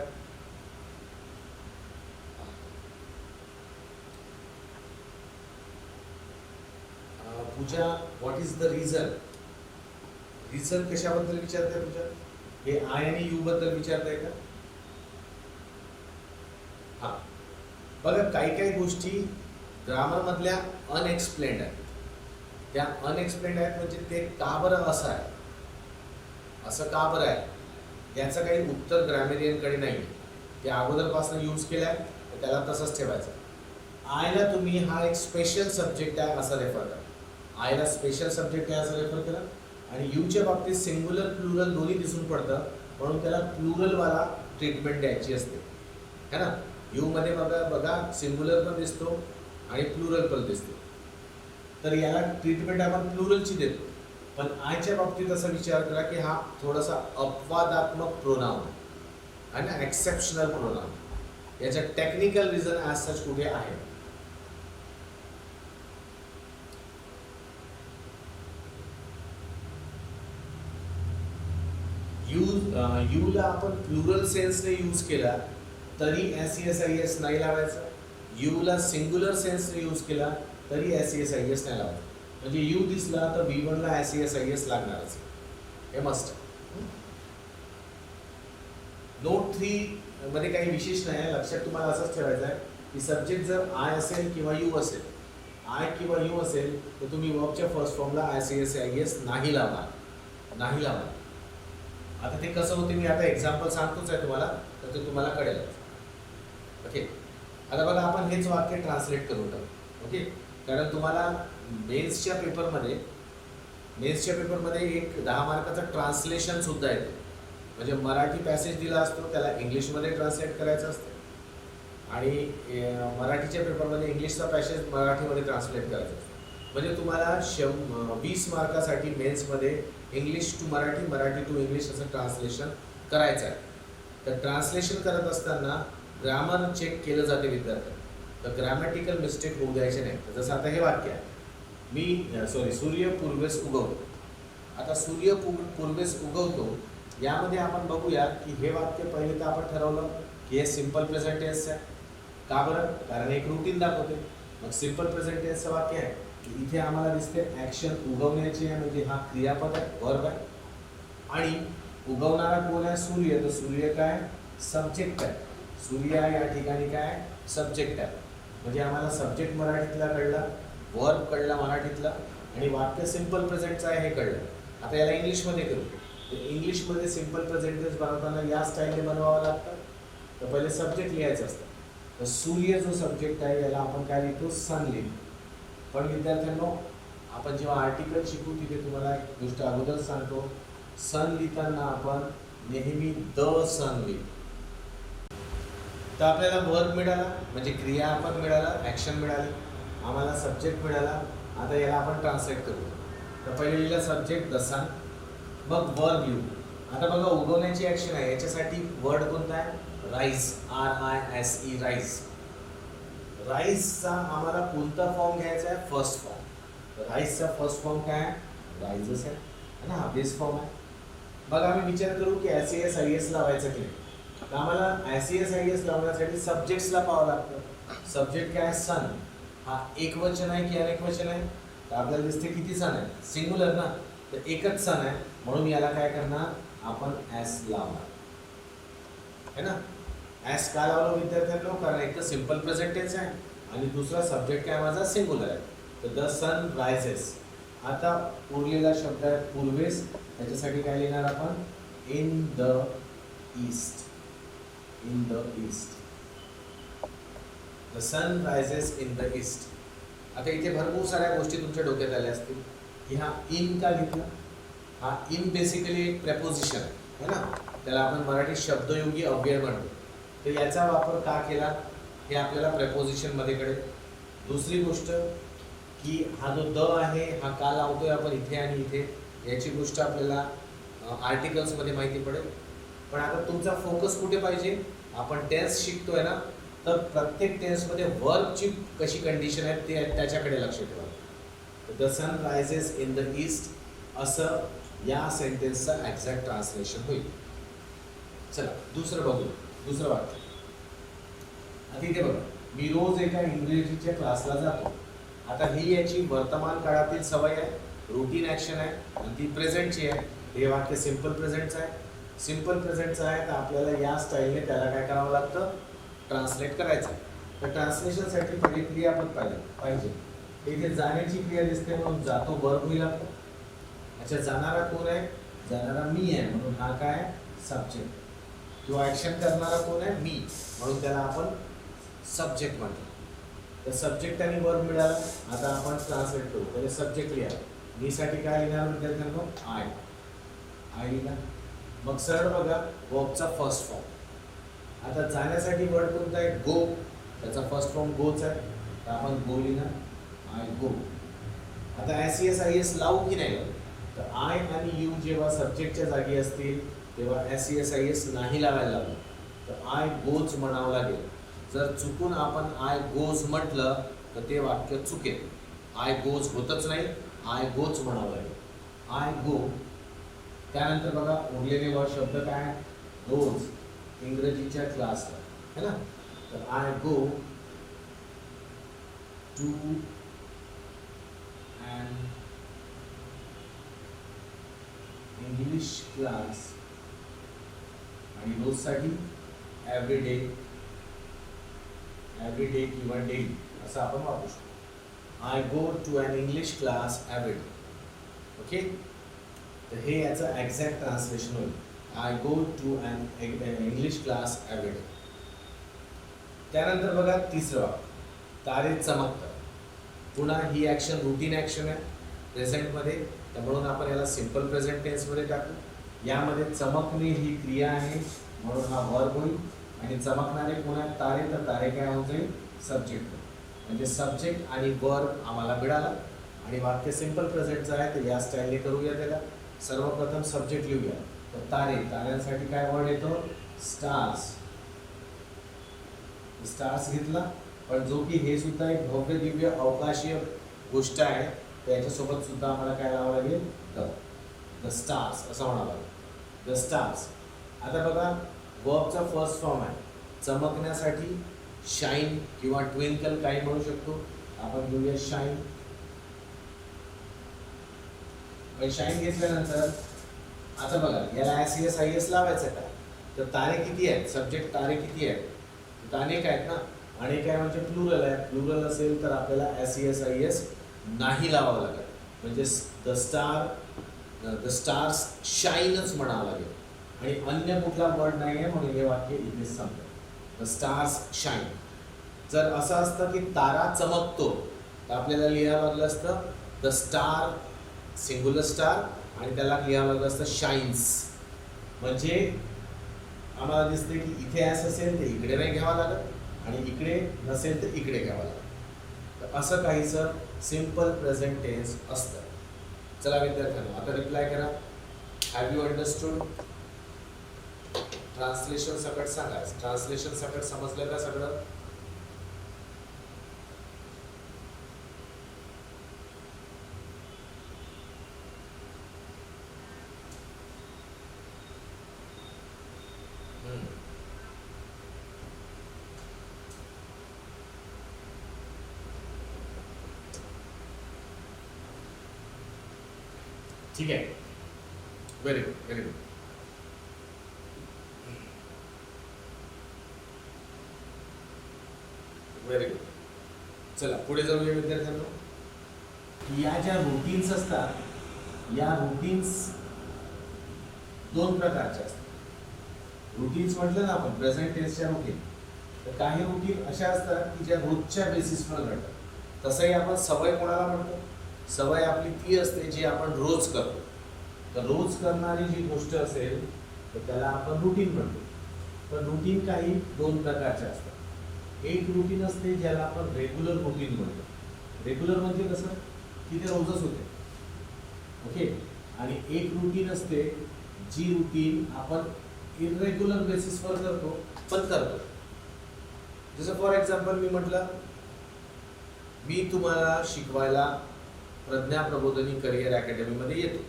Pooja, what is the reason, reason कशाबद्दल विचारताय पूजा, हे आय आणि यू बद्दल विचारताय का. हा बघा, काही काही गोष्टी ग्रामर मधल्या अनएक्सप्लेन्ड आहेत. त्या अनएक्सप्लेन्ड आहेत म्हणजे ते का बरं असं आहे, असं का बरं आहे याचं काही उत्तर ग्रॅमेरियनकडे नाही. ते अगोदरपासून यूज केलंय तर त्याला तसंच ठेवायचं. आयला तुम्ही हा एक स्पेशल सब्जेक्ट आहे असं रेफर करा, आयला स्पेशल सब्जेक्ट आहे असं रेफर करा. आणि यूच्या बाबतीत सिंगुलर प्लुरल दोन्ही दिसून पडतं म्हणून त्याला प्लुरलवाला ट्रीटमेंट द्यायची असते, है ना. यूमध्ये बघा सिंगुलर पण दिसतो आणि प्लुरल पण दिसतो, तर याला ट्रीटमेंट आपण प्लुरलची देतो. पण आयच्या बाबतीत असा विचार करा की हा थोडासा अपवादात्मक प्रोनाउन आहे ना, एक्सेप्शनल प्रोनाउन. याचं टेक्निकल रिझन ॲज सच कुठे आहे. यूला आपण प्लुरल सेन्सने यूज केला तरी S E S I S नाही लावायचं. यूला सिंगुलर सेन्सने यूज केला तरी S E S I S नाही लावायचं. म्हणजे यू दिसला तर V1 ला S E S I S लागणारच, हे मस्ट. नोट 3 मध्ये काही विशेष नाही आहे, लक्षात तुम्हाला असंच ठेवायचं आहे की सब्जेक्ट जर आय असेल किंवा यू असेल आय किंवा यू असेल तर तुम्ही वर्बच्या फर्स्ट फॉर्मला ICS नाही लावणार. आता ते कसं होते मी आता एक्झाम्पल सांगतोच आहे तुम्हाला, तर ते तुम्हाला कळेल. ओके, आता बघा आपण हेच वाक्य ट्रान्सलेट करून टाकू. ओके, कारण तुम्हाला मेन्सच्या पेपरमध्ये एक 10 मार्काचं ट्रान्सलेशन सुद्धा येतं. म्हणजे मराठी पॅसेज दिला असतो, त्याला इंग्लिशमध्ये ट्रान्सलेट करायचं असतं आणि मराठीच्या पेपरमध्ये इंग्लिशचा पॅसेज मराठीमध्ये ट्रान्सलेट करायचा असतो. म्हणजे तुम्हाला 20 मार्कासाठी मेन्समध्ये English to Marathi, Marathi to English असं ट्रान्सलेशन करायचं आहे. तर ट्रान्सलेशन करत असताना ग्रामर चेक केलं जाते विद्यार्थ्यांना, तर ग्रॅमॅटिकल मिस्टेक होऊ द्यायचे नाही. तर जसं आता हे वाक्य आहे, सूर्य पूर्वेस उगवतो. आता सूर्य पूर्वेस उगवतो यामध्ये आपण बघूया की हे वाक्य पहिले तर आपण ठरवलं की हे सिम्पल प्रेझेंट टेन्स आहे. का बरं? कारण एक रुटीन दाखवते. मग सिम्पल प्रेझेंट टेन्सचं वाक्य आहे की इथे आम्हाला दिसते ॲक्शन उगवण्याची आहे, म्हणजे हा क्रियापद आहे, वर्ब आहे. आणि उगवणारा कोण आहे? सूर्य. तर सूर्य काय? सब्जेक्ट आहे. सूर्य या ठिकाणी काय? सब्जेक्ट आहे. म्हणजे आम्हाला सब्जेक्ट मराठीतला कळला, वर्ब कळला मराठीतला, आणि वाक्य सिम्पल प्रेझेंटचं आहे हे कळलं. आता याला इंग्लिशमध्ये करू. इंग्लिशमध्ये सिम्पल प्रेझेंट टेन्स बनवताना या स्टाईलने बनवावं लागतं. तर पहिले सब्जेक्ट लिहायचं असतं. तर सूर्य जो सब्जेक्ट आहे याला आपण काय लिहितो? सन लिहितो. पण विद्यार्थ्यांनो, आपण जेव्हा आर्टिकल शिकू तिथे तुम्हाला एक गोष्ट अगोदरच सांगतो, सन लिहिताना आपण नेहमी द सन लिहितो. तर आपल्याला वर्ब मिळाला, म्हणजे क्रियापद मिळाला, ॲक्शन मिळाली, आम्हाला सब्जेक्ट मिळाला. आता याला आपण ट्रान्सलेट करू. तर पहिले लिहिलं सब्जेक्ट द सन, मग वर्ब लिहू. आता बघा उगवण्याची ॲक्शन आहे, याच्यासाठी वर्ड कोणता आहे? Rise, RISE, rise. राईजचा आम्हाला कोणता फॉर्म घ्यायचा आहे? First form. राईजचा फर्स्ट फॉर्म काय आहे? राईजच आहे ना, हा बेस फॉर्म आहे. बघा आम्ही विचार करू की SES लावायचं की नाही. तर आम्हाला SES लावण्यासाठी सब्जेक्ट्सला पाहावं लागतं. सब्जेक्ट काय आहे? सन. हा एक वचन आहे की अनेक वचन आहे? तर आपल्याला दिसते किती सन आहे? सिंग्युलर ना, तर एकच सन आहे, म्हणून याला काय करणार? आपण ॲस लावणार है ना. ॲस का लावलं विद्यार्थ्यांनो? कारण एक तर सिम्पल प्रेझेंट टेन्स आहे आणि दुसरा सब्जेक्ट काय माझा? सिंग्युलर आहे. तर द सन रायझेस. आता उरलेला शब्द आहे पूर्वेस, त्याच्यासाठी काय लिहिणार आपण? In the east. In the east. The sun rises in the east. आता इथे भरपूर साऱ्या गोष्टी तुमच्या डोक्यात आल्या असतील की हा इन का घेतला? हा इन बेसिकली एक प्रेपोजिशन आहे ना, त्याला आपण मराठी शब्दयोगी अव्यय म्हणतो. तर याचा वापर का केला हे आपल्याला प्रेपोजिशनमध्ये कळेल. दुसरी गोष्ट की हा जो द आहे हा का लावतोय आपण इथे आणि इथे, याची गोष्ट आपल्याला आर्टिकल्समध्ये माहिती पडेल. पण आता तुमचा फोकस कुठे पाहिजे? आपण टेन्स शिकतोय ना, तर प्रत्येक टेन्समध्ये वर्बची कशी कंडिशन आहे ते त्याच्याकडे लक्ष ठेवा. The sun rises in the east असं या सेंटेन्सचं एक्झॅक्ट ट्रान्सलेशन होईल. चला दुसरं बघू, दुसरं वाक्य. आता इथे बघा, मी रोज एका इंग्रजीच्या क्लासला जातो. आता ही याची वर्तमान काळातील सवय आहे, रुटीन ॲक्शन आहे आणि ती प्रेझेंटची आहे. हे वाक्य सिम्पल प्रेझेंटचं आहे. सिम्पल प्रेझेंटचं आहे तर आपल्याला या स्टाईलने त्याला काय करावं लागतं? ट्रान्सलेट करायचं. तर ट्रान्सलेशनसाठी पहिली क्रियापद पाहिजे. इथे जाण्याची क्रिया दिसते म्हणून जातो वर्ब होईल आपला. अच्छा, जाणारा कोण आहे? जाणारा मी आहे म्हणून हा काय? सब्जेक्ट. किंवा ॲक्शन करणारा कोण आहे? मी, म्हणून त्याला आपण सब्जेक्ट म्हणतो. तर सब्जेक्ट आणि वर्ब मिळाला. आता आपण ट्रान्सलेट करू. पहिले सब्जेक्ट लिहा. मी साठी काय लिहिणार विद्यार्थ्यांनो? आय लिहिला. मग सरळ बघा वर्बचा फर्स्ट फॉर्म. आता जाण्यासाठी वर्ड कोणता आहे? गो. त्याचा फर्स्ट फॉर्म गोच आहे, तर आपण गो लिहिणार. आय गो. आता SES लावू की नाही? तर आय आणि यू जेव्हा सब्जेक्टच्या जागी असतील तेव्हा SES नाही लावायला लागलं, तर आय गोज म्हणावं लागेल. जर चुकून आपण आय गोज म्हटलं तर ते वाक्य चुकेल. आय गोज होतच नाही, आय गोच म्हणावं लागेल. आय गो. त्यानंतर बघा उरलेले शब्द काय? रोज इंग्रजीच्या क्लासला है ना. तर I go to and English class, आणि रोजसाठी एव्हरी डे किंवा डेली असं आपण वापरू शकतो. I go to an English class every day. Okay, तर हे याचं एक्झॅक्ट ट्रान्सलेशन होईल. I go to an English class every day. त्यानंतर बघा तिसरं, तारे चमकतात. पुन्हा ही ॲक्शन रुटीन ॲक्शन आहे प्रेझेंटमध्ये, तर म्हणून आपण याला सिम्पल प्रेझेंट टेन्समध्ये टाकू. यामध्ये चमकणे ही क्रिया आहे म्हणून हा वर्ब होईल, आणि चमकणारे पुन्हा तारे, तर तारे काय होऊन जाईल, सब्जेक्ट. म्हणजे सब्जेक्ट आणि वर्ब आम्हाला मिळाला. आणि वाक्य सिम्पल प्रेझेंटचं आहे, तर या स्टाईलने करूया त्याला. सर्वप्रथम सब्जेक्ट लिहूया. तर तारे, ताऱ्यांसाठी काय वर्ड येतो, स्टार्स. स्टार्स घेतला, पण जो की हे सुद्धा एक भव्य दिव्य अवकाशीय गोष्ट आहे, तर याच्यासोबत सुद्धा आम्हाला काय लावावं लागेल, द स्टार्स असं म्हणावं लागेल, द स्टार्स. आता बघा वर्बचा फर्स्ट फॉर्म आहे. चमकण्यासाठी शाईन किंवा ट्विंकल काही म्हणू शकतो आपण, घेऊया शाईन. पण शाईन घेतल्यानंतर आता बघा याला SES लावायचं का, तर तारे किती आहेत, सब्जेक्ट तारे किती आहेत, तर अनेक आहेत ना. अनेक आहे म्हणजे प्लुरल आहे. प्लुरल असेल तर आपल्याला SES नाही लावावं लागेल, म्हणजे द स्टार्स शाईनच म्हणावं लागेल. आणि अन्य कुठला वर्ड नाही आहे म्हणून हे वाक्य इथेच संपतं, द स्टार्स शाईन. जर असं असतं की तारा चमकतो, तर आपल्याला लिहावं लागलं असतं द स्टार सिंग्युलर स्टार, आणि त्याला लिहावं लागलं असतं शाईन्स. म्हणजे आम्हाला दिसते की इथे ॲस असेल तर इकडे नाही घ्यावा लागत, आणि इकडे नसेल तर इकडे घ्यावा लागत. तर असं काहीचं सिम्पल प्रेझेंट टेन्स असतं. चला विद्यार्थ्यांनो, आता रिप्लाय करा. Have you understood? ट्रान्सलेशन सकट सांगा. ट्रान्सलेशन सकट समजलं का सगळं? ठीक आहे, very good, very good. Very good. चला पुढे जाऊया विद्यार्थ्यांनो. या ज्या रुटीन्स असतात, या रुटीन्स दोन प्रकारच्या असतात. रुटीन्स म्हटलं ना आपण प्रेझेंट टेन्सच्या रुटीन, तर काही रुटीन अशा असतात की ज्या रोजच्या बेसिसवर घडतात. तसंही आपण सवय कोणाला म्हणतो, सवय आपली ती असते जी आपण रोज करतो. तर रोज करणारी जी गोष्ट असेल तर त्याला आपण रुटीन म्हणतो. पण रुटीन काही दोन प्रकारचे असतात. एक रुटीन असते ज्याला आपण रेग्युलर रुटीन म्हणतो. रेग्युलर म्हणजे कसं की ते रोजच होते. ओके, आणि एक रुटीन असते जी रुटीन आपण इरेग्युलर बेसिसवर करतो पण करतो. जसं फॉर एक्झाम्पल मी म्हटलं, मी तुम्हाला शिकवायला प्रज्ञा प्रबोधिनी करिअर अकॅडमीमध्ये येतो.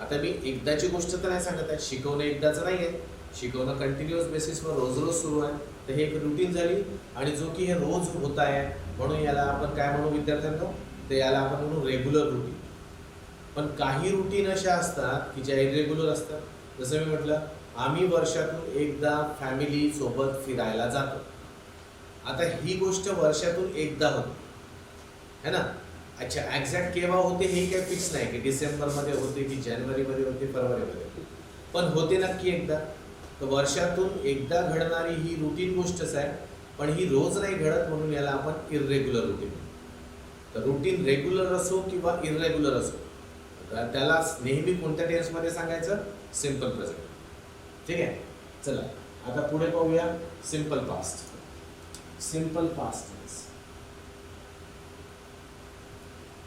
आता मी एकदाची गोष्ट तर नाही सांगत आहे, शिकवणं एकदाचं नाही आहे, शिकवणं कंटिन्युअस बेसिसवर रोज रोज सुरू आहे. तर हे एक रुटीन झाली, आणि जो की हे रोज होत आहे म्हणून याला आपण काय म्हणू विद्यार्थ्यांनो, तर याला आपण म्हणू रेग्युलर रुटीन. पण काही रुटीन अशा असतात की ज्या इरेग्युलर असतात. जसं मी म्हटलं, आम्ही वर्षातून एकदा फॅमिली सोबत फिरायला जातो. आता ही गोष्ट वर्षातून एकदा होते है ना. अच्छा, एक्झॅक्ट केव्हा होते हे काही फिक्स नाही की डिसेंबरमध्ये होते की जानेवारीमध्ये होते, फरवरीमध्ये होते, पण होते नक्की एकदा. तर वर्षातून एकदा घडणारी ही रुटीन गोष्टच आहे, पण ही रोज नाही घडत म्हणून याला आपण इरेग्युलर रुटीन. तर रुटीन रेग्युलर असो किंवा इरेग्युलर असो, तर त्याला नेहमी कोणत्या टेन्समध्ये सांगायचं, सिम्पल प्रेझेंट. ठीक आहे. चला आता पुढे पाहूया simple past. Simple past tense.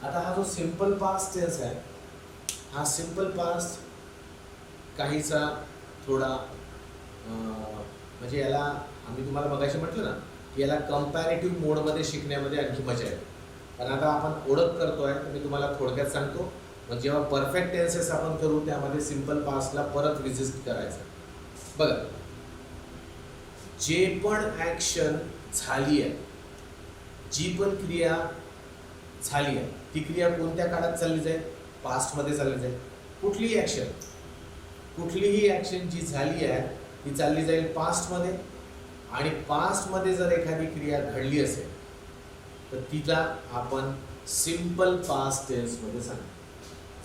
आता हा जो सिम्पल पास्ट टेन्स आहे, हा सिम्पल पास्ट काहीचा थोडा म्हणजे याला आम्ही तुम्हाला मगाशी म्हटलं ना की याला कंपॅरेटिव्ह मोडमध्ये शिकण्यामध्ये आणखी मजा आहे. पण आता आपण ओळख करतोय, तर मी तुम्हाला थोडक्यात सांगतो. मग जेव्हा परफेक्ट टेन्सेस आपण करू त्यामध्ये सिम्पल पास्टला परत विजिट करायचं. बघा, जे पण ॲक्शन झाली आहे, जी पण क्रिया झाली आहे, ती क्रिया कोणत्या काळात चालली जाईल, पास्टमध्ये चालली जाईल. कुठलीही ॲक्शन जी झाली आहे ती चालली जाईल पास्टमध्ये. आणि पास्टमध्ये जर एखादी क्रिया घडली असेल तर तिला आपण सिंपल पास्ट टेन्समध्ये सांगा.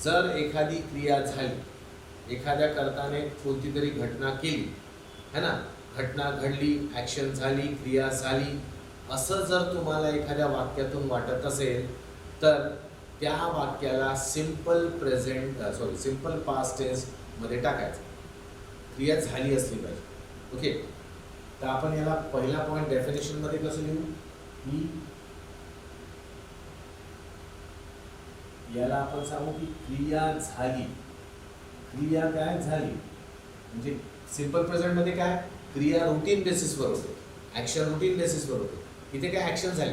जर एखादी क्रिया झाली, एखाद्या कर्त्याने कोणती तरी घटना केली है ना, घटना घडली, ॲक्शन झाली, क्रिया झाली, असं जर तुम्हाला एखाद्या वाक्यातून वाटत असेल तर त्या वाक्याला सिंपल पास्ट टेन्समध्ये टाकायचं. क्रिया झाली असली पाहिजे. ओके, तर आपण याला पहिला पॉईंट डेफिनेशनमध्ये कसं लिहू की याला आपण सांगू की क्रिया झाली. क्रिया काय झाली म्हणजे सिंपल प्रेझेंटमध्ये काय, क्रिया रुटीन बेसिसवर होते, ॲक्शन रुटीन बेसिसवर होते. इथे काय ॲक्शन झाली,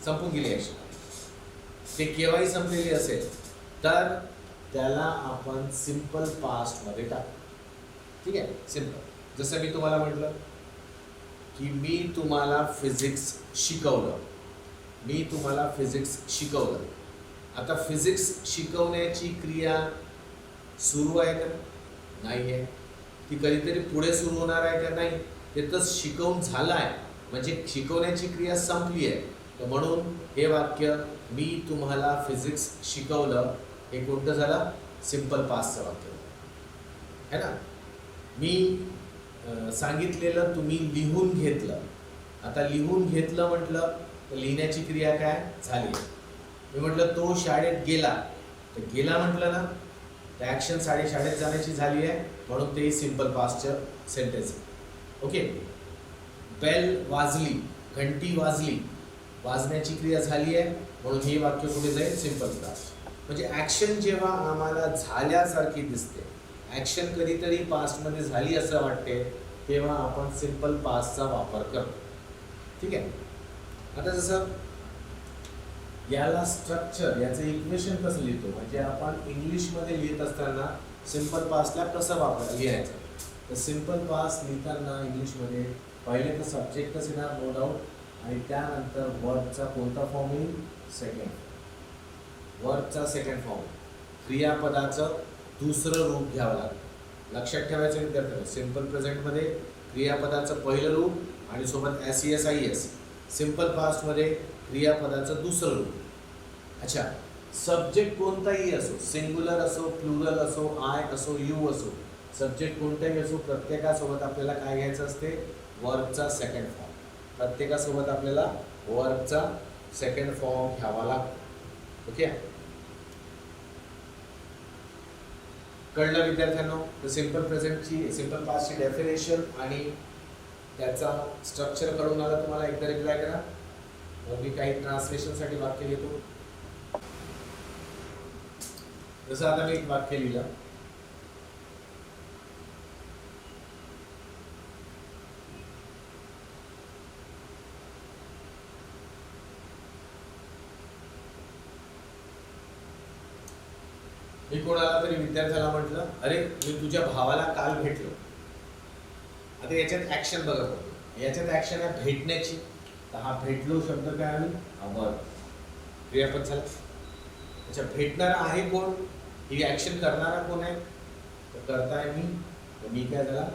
संपून गेली ॲक्शन, ते केव्हाही संपलेली असेल तर त्याला आपण सिंपल पास्टमध्ये टाकू. ठीक आहे, सिंपल. जसं मी तुम्हाला म्हटलं की मी तुम्हाला फिजिक्स शिकवलं. आता फिजिक्स शिकवण्याची क्रिया सुरू आहे का, नाही आहे. ती कधीतरी पुढे सुरू होणार आहे का, नाही. ते तर शिकवून झालं आहे, म्हणजे शिकवण्याची क्रिया संपली आहे. तर म्हणून हे वाक्य मी तुम्हाला फिजिक्स शिकवलं हे कोणतं झालं, सिंपल पास्टचं वाक्य है ना. मी सांगितलेलं तुम्ही लिहून घेतलं. आता लिहून घेतलं म्हटलं तर लिहिण्याची क्रिया काय झाली. मी म्हटलं तो शाळेत गेला, तर गेला म्हटलं ना, तर ॲक्शन शाळेत जाण्याची झाली आहे, म्हणून ते सिंपल पास्टचं सेंटेन्स. ओके, बेल वाजली, घंटी वाजली, वाजण्याची क्रिया झाली आहे, म्हणून हे वाक्य कुठे जाईल, सिंपल पास्ट. म्हणजे ॲक्शन जेव्हा आम्हाला झाल्यासारखी दिसते, ॲक्शन कधीतरी पास्टमध्ये झाली असं वाटते, तेव्हा आपण सिंपल पास्टचा वापर करतो. ठीक आहे. आता जसं याला स्ट्रक्चर, याचं इक्वेशन कसं लिहितो, म्हणजे आपण इंग्लिशमध्ये लिहित असताना सिंपल पास्टला कसं लिहायचं. तर सिंपल पास्ट लिहिताना इंग्लिशमध्ये पहिले तर सब्जेक्टच येणार नो डाऊट, आणि त्यानंतर वर्बचा कोणता फॉर्म येईल, वर्बचा सेकंड फॉर्म, क्रियापदाचं दुसरं रूप घ्यावं लागतं. लक्षात ठेवायचं विद्यार्थ्यांना, सिंपल प्रेझेंटमध्ये क्रियापदाचं पहिलं रूप आणि सोबत SES IS. सिंपल पास्टमध्ये क्रियापदाचं दुसरं रूप. अच्छा, सब्जेक्ट कोणताही असो, सिंग्युलर असो, प्लुरल असो, आय असो, यू असो, सब्जेक्ट कोणताही असो, प्रत्येकासोबत आपल्याला काय घ्यायचं असते, वर्बचा सेकंड फॉर्म. प्रत्येकासोबत आपल्याला वर्बचा सेकंड फॉर्म घ्यावा लागतो. ओके, कळलं विद्यार्थ्यांनो. तर सिंपल पास्टची डेफिनेशन आणि त्याचा स्ट्रक्चर कळून आला तुम्हाला. एकदा रिप्लाय करा. मी काही ट्रान्सलेशनसाठी वाक्य लिहितो. जसं आता मी एक वाक्य लिहिलं, मी कोणाला तरी विद्यार्थ्याला म्हटलं, अरे मी तुझ्या भावाला काल भेटलो. आता याच्यात ॲक्शन बघत होतो, याच्यात ॲक्शन आहे भेटण्याची. तर हा भेटलो शब्द काय आली, वर्ब, क्रियापद झाला. अच्छा, भेटणारा आहे कोण, ही ॲक्शन करणारा कोण आहे, तर करताय मी, तर मी काय झाला,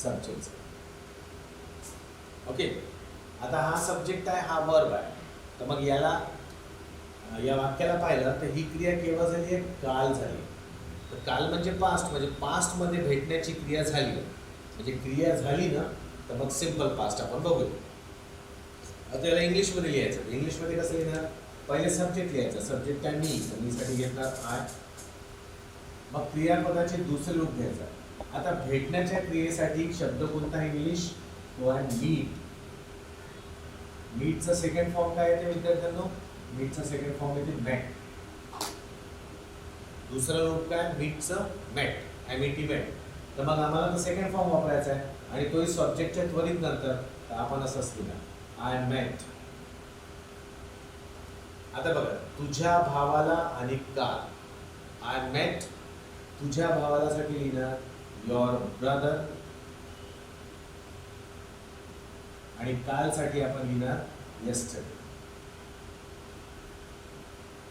सब्जेक्ट. ओके, आता हा सब्जेक्ट आहे, हा वर्ब आहे. तर मग या वाक्याला पाहिलं तर ही क्रिया केव्हा झाली आहे, काल झाली. तर काल म्हणजे पास्ट, म्हणजे पास्टमध्ये भेटण्याची क्रिया झाली, म्हणजे क्रिया झाली ना, तर मग सिंपल पास्ट आपण बघूया. आता याला इंग्लिशमध्ये लिहायचं. इंग्लिशमध्ये कसं लिहिणार, पहिले सब्जेक्ट लिहायचं. सब्जेक्ट आहे मी, तर मीसाठी घेतणार आय. मग क्रियापदाचे दुसरे रूप घ्यायचं. आता भेटण्याच्या क्रियेसाठी शब्द कोणता आहे इंग्लिश, तो आहे मीट. मीटचा सेकंड फॉर्म काय येते विद्यार्थ्यांनो, मीटचा सेकंड फॉर्म येते मॅट. दुसरं रूप काय मीटचं, मॅट, MET मॅट. तर मग आम्हाला तो सेकंड फॉर्म वापरायचा आहे आणि तोही सब्जेक्टच्या त्वरित नंतर. तर आपण असं लिहिणार, आय मॅट. आता बघा, तुझ्या भावाला आणि काल, आय मॅट तुझ्या भावालासाठी लिहिणार युअर ब्रदर, आणि कालसाठी आपण लिहिणार yesterday.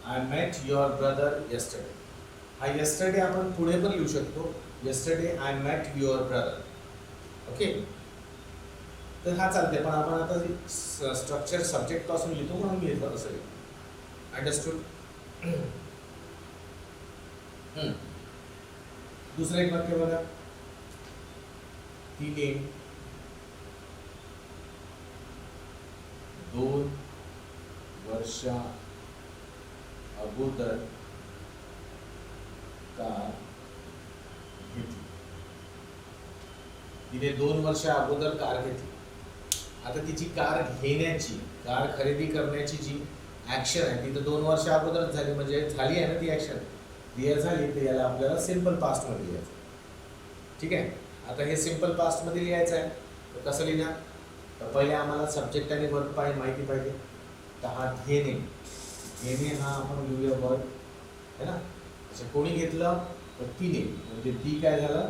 I met your brother yesterday. हा येस्टरडे आपण पुढे पण लिहू शकतो, yesterday I met your brother. Okay, तर हा चालते. पण आपण आता स्ट्रक्चर सब्जेक्ट पासून लिहितो म्हणून मी घेतलं तसं. अंडरस्टूड. दुसरं एक वाक्य बघा. तिने 2 वर्षा अगोदर कार घेतली. तिने 2 वर्षा अगोदर कार घेतली. आता तिची कार घेण्याची, कार खरेदी करण्याची जी ऍक्शन आहे ती तर 2 वर्ष अगोदरच झाली, म्हणजे झाली आहे ना ती ऍक्शन, क्लिअर झाली. तर याला आपल्याला सिंपल पास्ट मध्ये लिहायचं. ठीक आहे. आता हे सिंपल पास्ट मध्ये लिहायचं आहे. तर कसं लिहिणार? तर पहिले आम्हाला सब्जेक्ट आणि वर्ब माहिती पाहिजे. तर हा घेणे, घेणे हा आपण लिहूया वर्ब है ना. अच्छा, कोणी घेतलं? तर तिने, म्हणजे ती काय झालं?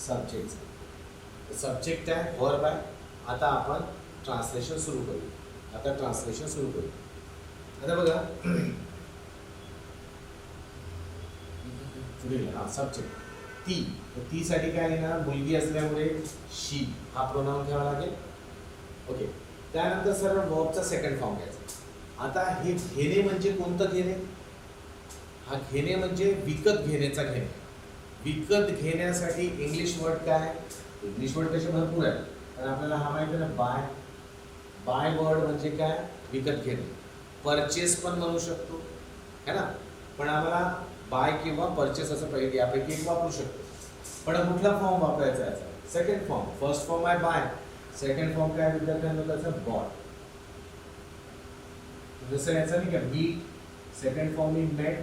सब्जेक्ट. सब्जेक्ट आहे, वर्ब आहे. आता आपण ट्रान्सलेशन सुरू करू. आता बघा, सब्जेक्ट ती, तर ती साठी काय लिहिणार? मुलगी असल्यामुळे शी हा प्रोनाउन घ्यावा लागेल. ओके. त्यानंतर सरळ वर्बचा सेकंड फॉर्म घ्यायचा. आता हे घेणे म्हणजे कोणतं घेणे? हा घेणे म्हणजे विकत घेण्याचा घेणे. विकत घेण्यासाठी इंग्लिश वर्ड काय? इंग्लिश वर्ड कसे भरपूर आहे, पण आपल्याला हा माहिती आहे ना, बाय. बाय वर्ड म्हणजे काय? विकत घेणे. परचेस पण म्हणू शकतो है ना, पण आम्हाला बाय किंवा परचेस असं पहिले यापैकी एक वापरू शकतो. पण कुठला फॉर्म वापरायचा आहे? Second form. फर्स्ट फॉर्म आहे बाय, सेकंड फॉर्म काय विद्यार्थ्यांना? त्याचा बॉट. जसं याचा नाही का मीट, सेकंड फॉर्म ही मेट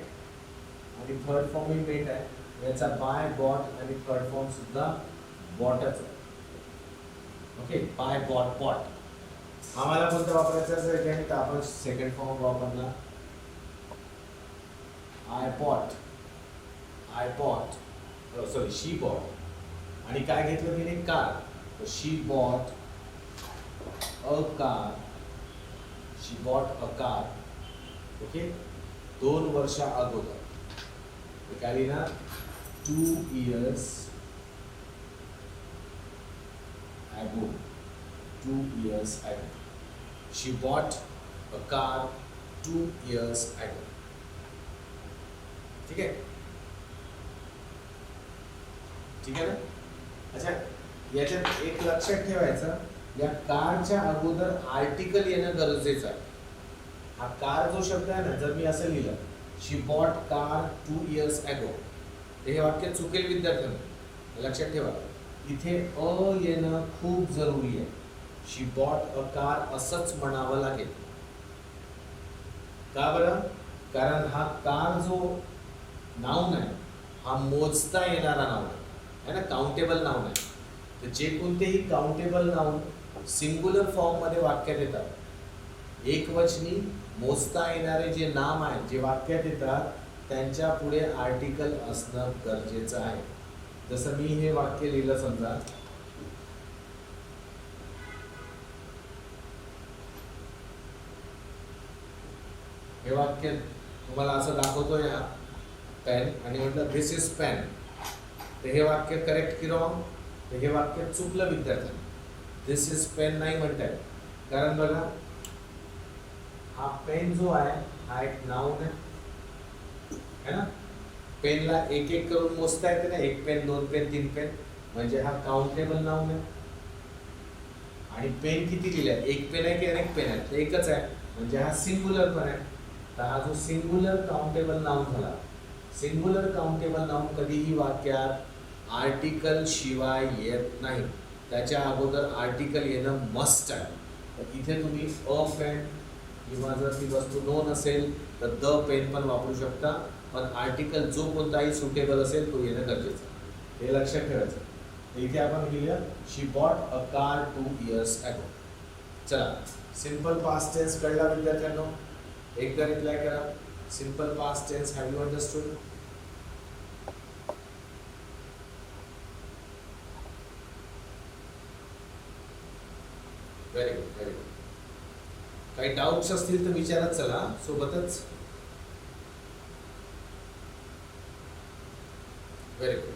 आणि थर्ड फॉर्म ही मेट आहे. याचा बाय, बॉट आणि थर्ड फॉर्म सुद्धा बॉटच आहे. Okay, buy, bought, bought. आम्हाला कोणतं वापरायचं असेल तर आपण सेकंड फॉर्म वापरला. I bought, sorry she bought. आणि काय घेतलं तिने? कार. तर she bought a car. She bought a car. Okay, 2 वर्षा अगोदर. काय लिहिणार? 2 years ago. 2 years ago. She bought a car 2 years ago. ठीक आहे, ठीक आहे ना. अच्छा, याच्यात एक लक्षात ठेवायचं, या कारच्या अगोदर आर्टिकल येणं गरजेचं आहे. हा कार जो शब्द आहे ना, जर मी असं लिहिलं she bought car 2 years ago, तर हे वाक्य चुकेल विद्यार्थ्यांना. लक्षात ठेवा, इथे अ येणं खूप जरुरी आहे. शी बॉट अ कार असंच म्हणावं लागेल. का बरं? कारण हा कार जो नाउन आहे हा मोजता येणारा नाउन आहे ना, काउंटेबल नाउन आहे. तर जे कोणतेही काउंटेबल नाउन सिंग्युलर फॉर्म मध्ये वाक्यात येतात, एकवचनी मोजता येणारे जे नाम आहे, जे वाक्यात येतात, त्यांच्या पुढे आर्टिकल असणं गरजेचं आहे. जसं मी हे वाक्य लिहिलं समजा, हे वाक्य तुम्हाला असं दाखवतोय हा पेन आणि म्हटलं दिस इज पेन, तर हे वाक्य करेक्ट की रॉंग? तर हे वाक्य चुकलं विद्यार्थ्यांना. दिस इज पेन नाही म्हणताय, कारण बघा हा पेन जो आहे हा एक नाउन आहे ना. पेनला एक एक करून मोजता येते ना, 1 पेन 2 पेन 3 पेन, म्हणजे हा काउंटेबल नाउन आहे. आणि पेन किती लिहिलाय? 1 पेन आहे की अनेक पेन आहेत? एकच आहे, म्हणजे हा सिंग्युलर पण आहे. तर हा जो सिंग्युलर काउंटेबल नाउन झाला, सिंग्युलर काउंटेबल नाउन कधीही वाक्यात आर्टिकल शिवाय येत नाही. त्याच्या अगोदर आर्टिकल येणं मस्ट आहे. तर इथे तुम्ही अ पेन किंवा जर ती वस्तू नोन असेल तर द पेन पण वापरू शकता, पण आर्टिकल जो कोणताही सुटेबल असेल तो येणं गरजेचं आहे. हे लक्षात ठेवायचं. तर इथे आपण लिहिलं she bought a car 2 years ago. चला, सिंपल पास्ट टेन्स कळला विद्यार्थ्यांनो? एकदा रिप्लाय करा. Simple past tense have you understood? Very good, very good. काही डाऊट्स असतील तर विचारत चला सोबतच. Very good.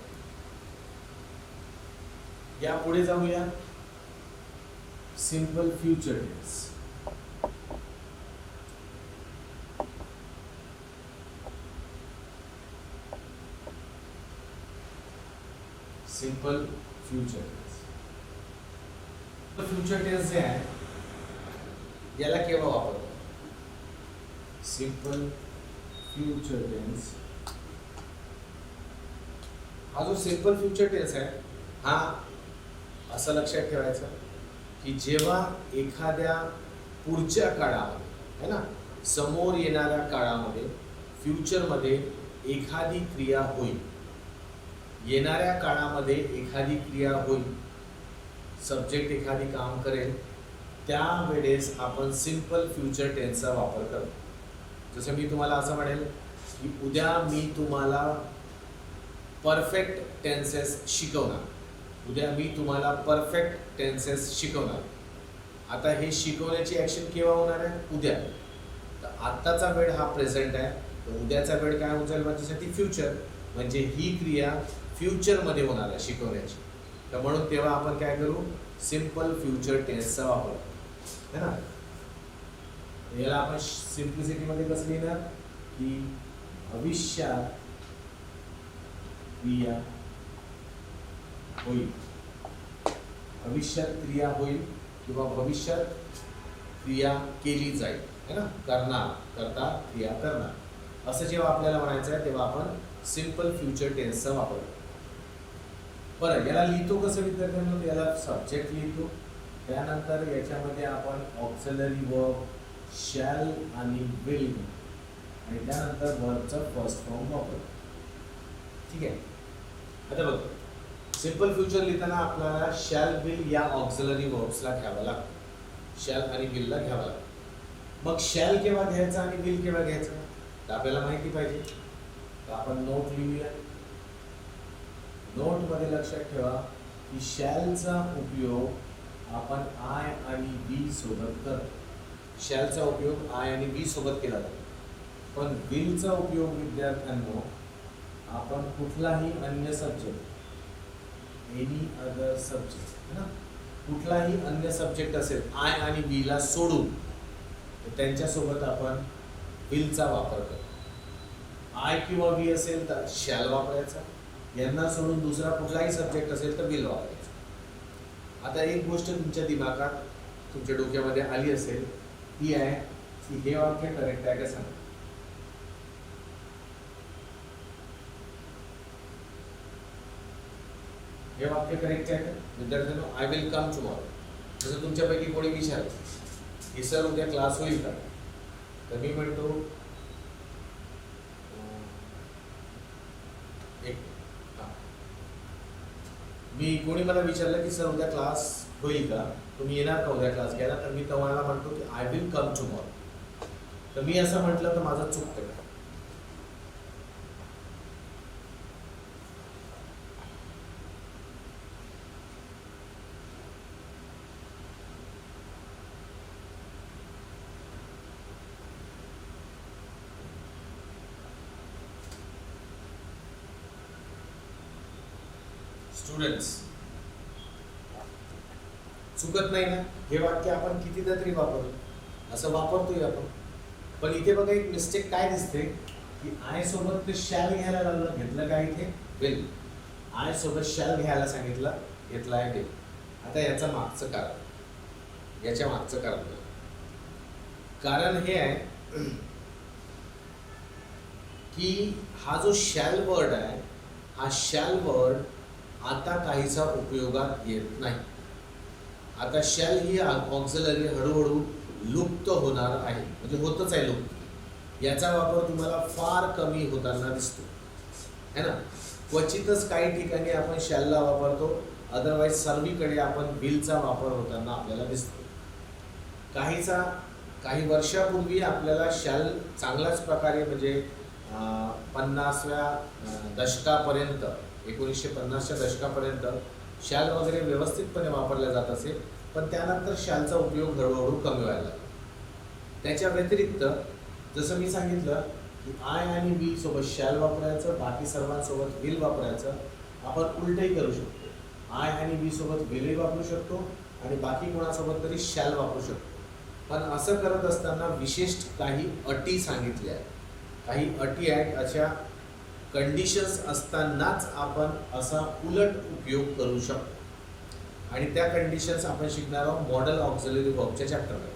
या पुढे जाऊया. Simple future tense. Simple future tense. Future tense जे आहे याला केव्हा वापरतो? सिंपल फ्युचर टेन्स हा जो सिंपल फ्युचर टेन्स आहे हा असं लक्षात ठेवायचं की जेव्हा एखाद्या पुढच्या काळामध्ये है ना, समोर येणाऱ्या काळामध्ये फ्युचरमध्ये एखादी क्रिया होईल, येणाऱ्या काळामध्ये एखादी क्रिया होईल, सब्जेक्ट एखादी काम करेल, त्यावेळेस आपण सिंपल फ्युचर टेन्सचा वापर करतो. जसं मी तुम्हाला असं म्हणेल की उद्या मी तुम्हाला परफेक्ट टेन्सेस शिकवणार, उद्या मी तुम्हाला परफेक्ट टेन्सेस शिकवणार. आता हे शिकवण्याची ॲक्शन केव्हा होणार आहे? उद्या. तर आत्ताचा वेळ हा प्रेझेंट आहे, तर उद्याचा वेळ काय होऊन जाईल माझ्यासाठी? फ्युचर. म्हणजे ही क्रिया फ्युचरमध्ये होणार आहे शिकवण्याची. तर म्हणून तेव्हा आपण काय करू? सिंपल फ्युचर टेन्सचा वापर है ना. याला आपण सिम्प्लिसिटीमध्ये कसं लिहिणार की भविष्यात क्रिया होईल, भविष्यात क्रिया होईल किंवा भविष्यात क्रिया केली जाईल है ना, करणार, करता, क्रिया करणार, असं जेव्हा आपल्याला म्हणायचं आहे तेव्हा आपण सिंपल फ्युचर टेन्सचा वापर करतो. बरं, याला लिहितो कसं विद्यार्थ्यांना? याला सब्जेक्ट लिहितो, त्यानंतर याच्यामध्ये आपण ऑक्झिलरी वर्ब शॅल आणि विल आणि त्यानंतर वर्बचं फर्स्ट फॉर्म वापरतो. ठीक आहे. आता बघ, सिंपल फ्युचर लिहिताना आपल्याला शॅल विल या ऑक्झिलरी वर्ब्सला घ्यावं लागतं, शॅल आणि विलला घ्यावं लागतं. मग शॅल केव्हा घ्यायचा आणि विल केव्हा घ्यायचा तर आपल्याला माहिती पाहिजे. तर आपण नोट लिहूया. नोटमध्ये लक्षात ठेवा की शॅलचा उपयोग आपण आय आणि बी सोबत करतो. शॅलचा उपयोग आय आणि बी सोबत केला जातो. पण विलचा उपयोग विद्यार्थ्यांनो आपण कुठलाही अन्य सब्जेक्ट, एनी अदर सब्जेक्ट है ना, कुठलाही अन्य सब्जेक्ट असेल आय आणि बीला सोडून त्यांच्यासोबत आपण विलचा वापर करतो. आय किंवा बी असेल तर शॅल वापरायचा, यांना सोडून दुसरा कुठलाही सब्जेक्ट असेल तर विल वापरायचा. आता एक गोष्ट तुमच्या दिमागात, तुमच्या डोक्यामध्ये आली असेल ती आहे की हे वाक्य करेक्ट आहे का सांगा. हे वाक्य करेक्ट आहे का विद्यार्थ्यांनो? I will come tomorrow. जसं तुमच्यापैकी कोणी विचारलं की सर उद्या क्लास होईल का, तर मी म्हणतो मी कोणी मला विचारलं की सर उद्या क्लास होईल का, तुम्ही येणार का उद्या क्लास घ्यायला, तर मी तुम्हाला म्हणतो की आय विल कम टुमॉरो. तर मी असं म्हटलं तर माझं चुकतं का? स्टुडंट्स, चुकत नाही ना? हे वाक्य आपण कितीदा तरी वापरतो, असं वापरतोय आपण. पण इथे बघा एक मिस्टेक काय दिसते की आय सोबत ते शॅल घ्यायला लागलं, घेतलं काय इथे? विल. आय सोबत शॅल घ्यायला सांगितलं, घेतला आहे विल. आता याचं मागचं कारण, याच्या मागचं कारण हे आहे की हा जो शॅल वर्ड आहे, हा शॅल वर्ड आता काहीसा उपयोगात येत नाही. आता शॅल ही ऑक्झिलरी हळूहळू लुप्त होणार आहे, म्हणजे होतच आहे लुप्त. याचा वापर तुम्हाला फार कमी होताना दिसतो है ना. क्वचितच काही ठिकाणी आपण शॅलला वापरतो, अदरवाईज सर्वीकडे आपण विलचा वापर होताना आपल्याला दिसतो. काही वर्षापूर्वी आपल्याला शॅल चांगल्याच प्रकारे म्हणजे 50व्या दशकापर्यंत, 1950च्या दशकापर्यंत शॅल वगैरे व्यवस्थितपणे वापरल्या जात असेल, पण त्यानंतर शॅलचा उपयोग हळूहळू कमी व्हायला लागला. त्याच्या व्यतिरिक्त जसं मी सांगितलं की आय आणि बी सोबत शॅल वापरायचं, बाकी सर्वांसोबत विल वापरायचं. आपण उलटही करू शकतो, आय आणि बी सोबत विलही वापरू शकतो आणि बाकी कोणासोबत तरी शॅल वापरू शकतो. पण असं करत असताना विशेष काही अटी सांगितल्या आहेत. काही अटी आहेत, अशा कंडिशन्स असतानाच आपण असा उलट उपयोग करू शकतो आणि त्या कंडिशन्स आपण शिकणार आहोत मॉडेल ऑक्झिलरी वर्बच्या चॅप्टरमध्ये.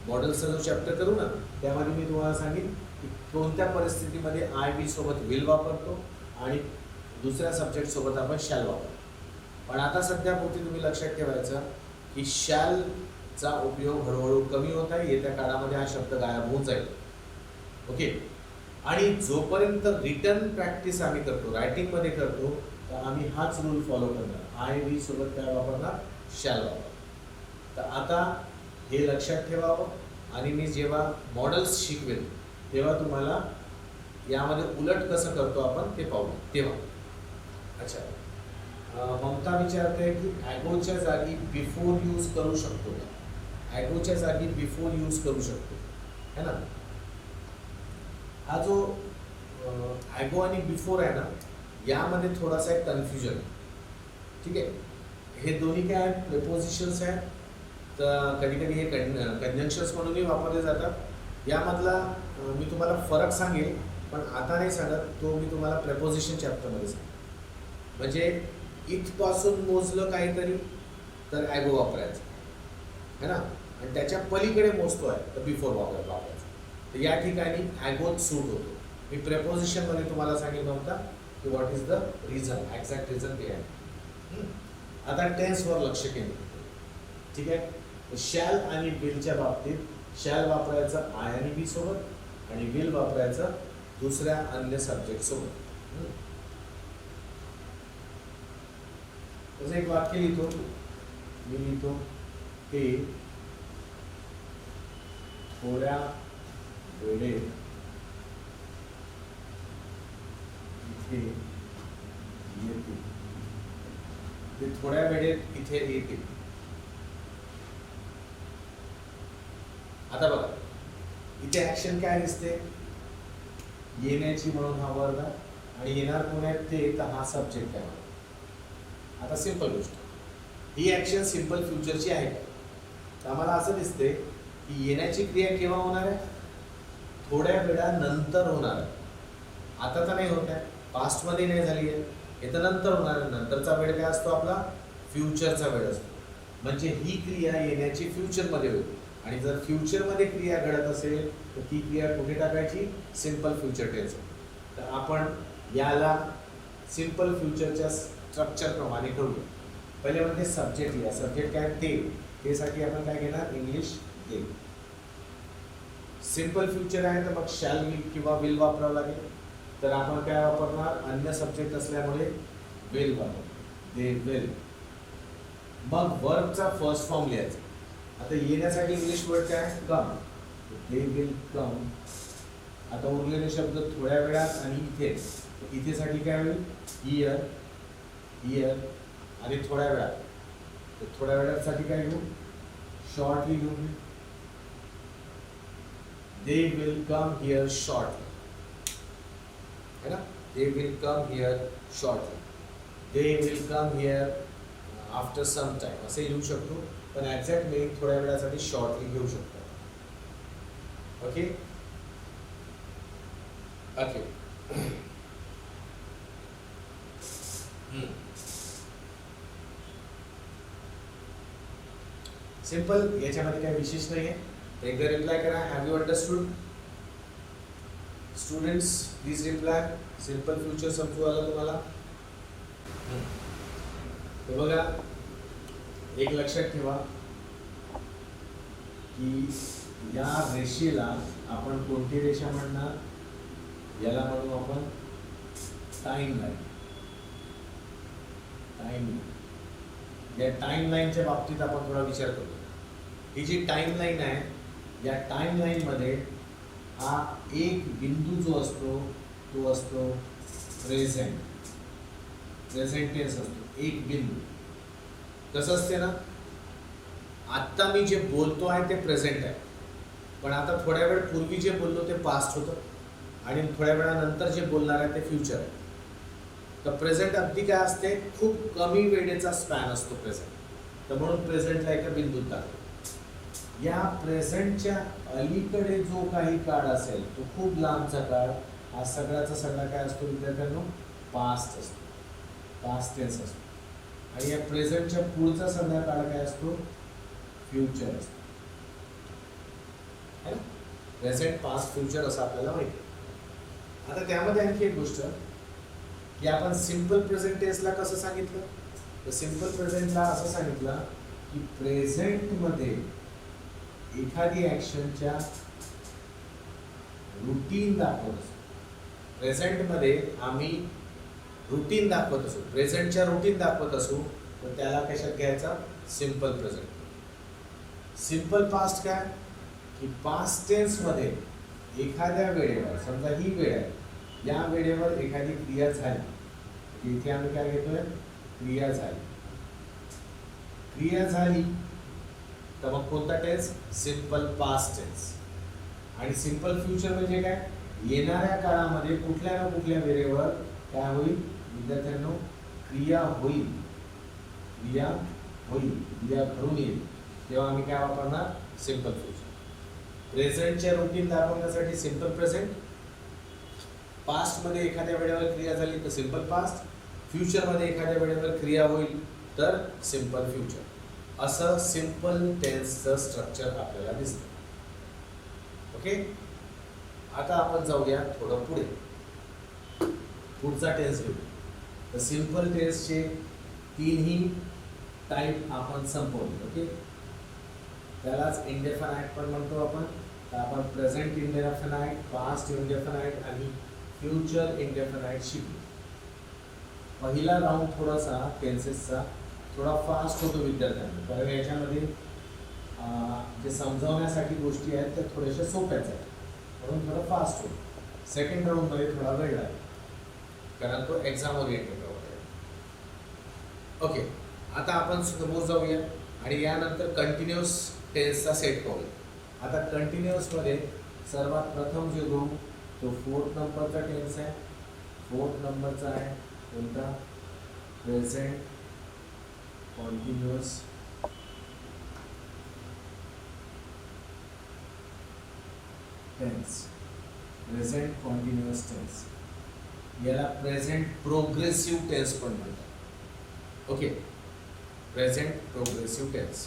मॉडेलचा जो चॅप्टर करू ना त्यामध्ये मी तुम्हाला सांगेन की कोणत्या परिस्थितीमध्ये आय बी सोबत विल वापरतो आणि दुसऱ्या सब्जेक्ट सोबत आपण शॅल वापरतो. पण आता सध्या पुरती तुम्ही लक्षात ठेवायचं की शॅलचा उपयोग हळूहळू कमी होत आहे. येत्या काळामध्ये हा शब्द गायब होऊन जाईल. ओके. आणि जोपर्यंत रिटर्न प्रॅक्टिस आम्ही करतो, रायटिंगमध्ये करतो, तर आम्ही हाच रूल फॉलो करणार. आय बी सोबत काय वापरणार? शॅल वापरणार. तर आता हे लक्षात ठेवावं आणि मी जेव्हा मॉडेल्स शिकवेन तेव्हा तुम्हाला यामध्ये उलट कसं करतो आपण ते पाहू तेव्हा. अच्छा, ममता विचारते की ॲगोच्या जागी बिफोर यूज करू शकतो का? ॲगोच्या जागी बिफोर यूज करू शकतो है ना. हा जो ॲगो आणि बिफोर आहे ना यामध्ये थोडासा एक कन्फ्युजन आहे. ठीक आहे. हे दोन्ही काय आहेत? प्रेपोजिशन्स आहेत. तर कधी कधी हे कंजंक्शन्स म्हणूनही वापरले जातात. यामधला मी तुम्हाला फरक सांगेल पण आता नाही सांगत. तो मी तुम्हाला प्रेपोजिशन चॅप्टरमध्ये सांगेन. म्हणजे इथपासून मोजलं काहीतरी तर ॲगो वापरायचं है ना आणि त्याच्या पलीकडे मोजतो आहे तर बिफोर वापरायचं. तर या ठिकाणी ॲगोच सूट होतो. मी प्रेपोजिशनमध्ये तुम्हाला सांगेल नव्हता की what is the reason, exact reason ते आहे. आता टेन्सवर लक्ष केंद्रित. ठीक आहे. शॅल आणि विलच्या बाबतीत शॅल वापरायचं आय आणि बी सोबत आणि विल वापरायचं दुसऱ्या अन्य सब्जेक्ट सोबत. तसं एक वाक्य लिहितो मी. लिहितो ते थोड्या वेळेत इथे येते. ते थोड्या वेळेत इथे येते. आता बघा इथे ऍक्शन काय दिसते? येण्याची म्हणून हा वर्ग आणि येणार कोण आहेत ते, तर हा सब्जेक्ट आहे. आता सिंपल गोष्ट, ही ऍक्शन सिंपल फ्युचरची आहे का? तर आम्हाला असं दिसते की येण्याची क्रिया केव्हा होणार आहे? थोड्या वेळानंतर होणार आहे. आता तर नाही होत आहे, पास्टमध्ये नाही झाली आहे, हे तर नंतर होणार आहे. नंतरचा वेळ काय असतो आपला? फ्युचरचा वेळ असतो. म्हणजे ही क्रिया येण्याची फ्युचरमध्ये होईल आणि जर फ्युचरमध्ये क्रिया घडत असेल तर ती क्रिया कुठे टाकायची? Simple future tense. तर आपण याला सिंपल फ्युचरच्या स्ट्रक्चर प्रमाणे करूया. पहिले म्हणजे सब्जेक्ट लिहा. सब्जेक्ट काय? ते साठी आपण काय घेणार? इंग्लिश ते. सिंपल फ्युचर आहे तर मग शॅल विल किंवा विल वापरावं लागेल. तर आपण काय वापरणार? अन्य सब्जेक्ट असल्यामुळे विल वापरणार. They will. मग वर्बचा फर्स्ट फॉर्म लिहायचा. आता येण्यासाठी इंग्लिश वर्ड काय? कम. They will come. आता उरलेले शब्द थोड्या वेळात आणि इथे. इथेसाठी काय होईल? हिअर, हिअर आणि थोड्या वेळात. तर थोड्या वेळासाठी काय घेऊ? शॉर्टली घेऊ. They will come here shortly है ना. They will come here shortly. They will come here after some time असे लिहू शकतो. पण एक्झॅक्ट मिनिंग थोड्या वेळासाठी शॉर्टली घेऊ शकतो. Okay okay. सिंपल, याच्यामध्ये काही विशेष नाही आहे. एकदा रिप्लाय करा. Have you understood? Students please reply. Simple future समजू आलं तुम्हाला? तर बघा एक लक्षात ठेवा की या रेषेला आपण कोणती रेषा म्हणणार? याला म्हणू आपण टाइम लाईन. टाइम. या टाइम लाईनच्या बाबतीत आपण थोडा विचार करतो. ही जी टाइम लाईन आहे या टाइम लाईन मध्ये हा एक बिंदू जो असतो तो असतो प्रेझेंट. प्रेझेंट टेन्स असतो. एक बिंदू. कसं असते ना, आत्ता मी जे बोलतो आहे ते प्रेझेंट आहे, पण आता थोड्या वेळ पूर्वी जे बोललो ते पास्ट होतं आणि थोड्या वेळानंतर जे बोलणार आहे ते फ्युचर आहे. तर प्रेझेंट अगदी काय असते? खूप कमी वेळेचा स्पॅन असतो प्रेझेंट. तर म्हणून प्रेझेंटला एका बिंदूत टाकतो. या प्रेझेंटच्या अलीकडे जो काही काळ असेल तो खूप लांबचा काळ हा सगळ्याचा सगळा काय असतो विद्यार्थ्यांनो, पास्ट असतो, पास्ट टेन्स असतो. आणि या प्रेझेंटच्या पुढचा सगळा काळ काय असतो, फ्युचर असतो. प्रेझेंट, पास्ट, फ्युचर असं आपल्याला माहिती आहे. आता त्यामध्ये आणखी एक गोष्ट की आपण सिंपल प्रेझेंट टेन्सला कसं सांगितलं, तर सिंपल प्रेझेंटला असं सांगितलं की प्रेझेंटमध्ये एखादी ॲक्शनच्या रुटीन दाखवत असतो. प्रेझेंटमध्ये आम्ही रुटीन दाखवत असू, प्रेझेंटच्या रुटीन दाखवत असू, तर त्याला कशात घ्यायचा, सिंपल प्रेझेंट. सिंपल पास्ट काय की पास्ट टेन्समध्ये एखाद्या वेळेवर, समजा ही वेळ आहे, या वेळेवर एखादी क्रिया झाली, इथे आम्ही काय घेतोय, क्रिया झाली. क्रिया झाली तर मग कोणता टेन्स, सिंपल पास्ट टेन्स. आणि सिंपल फ्युचर म्हणजे काय, येणाऱ्या काळामध्ये कुठल्या ना कुठल्या वेळेवर काय होईल विद्यार्थ्यांनो, क्रिया होईल, क्रिया होईल, क्रिया घडून येईल, तेव्हा आम्ही काय वापरणार, सिंपल फ्युचर. प्रेझेंटच्या रुटीन दाखवण्यासाठी सिंपल प्रेझेंट, पास्टमध्ये एखाद्या वेळेवर क्रिया झाली तर सिंपल पास्ट, फ्युचरमध्ये एखाद्या वेळेवर क्रिया होईल तर सिंपल फ्युचर. असं सिंपल टेन्सचं स्ट्रक्चर आपल्याला दिसतं. ओके, आता आपण जाऊया थोडं पुढे, पुढचा टेन्स घेऊ. तर सिंपल टेन्सचे तीनही टाईप आपण संपवले. ओके, त्यालाच इंडेफिनाइट पण म्हणतो आपण. तर आपण प्रेझेंट इंडेफिनाइट, पास्ट इंडेफिनाइट आणि फ्युचर इंडेफिनाइट शिकू. पहिला राऊंड थोडासा टेन्सेसचा थोडा फास्ट होतो विद्यार्थ्यांना, कारण याच्यामध्ये जे समजावण्यासाठी गोष्टी आहेत त्या थोड्याशा सोप्याच आहेत, म्हणून थोडं फास्ट होतो. सेकंड राऊंडमध्ये थोडा वेळ लागेल, कारण तो एक्झाम ओरिएंटेड राऊंड आहे. ओके, आता आपण समोर जाऊया आणि यानंतर कंटिन्युअस टेन्सचा सेट पाहूया. आता कंटिन्युअसमध्ये सर्वात प्रथम जे घेऊ तो 4th नंबरचा टेन्स आहे. 4th नंबरचा आहे कोणता, present continuous tense. Present continuous tense, याला प्रेझेंट प्रोग्रेसिव्ह टेन्स पण म्हणतात. Okay, present progressive tense.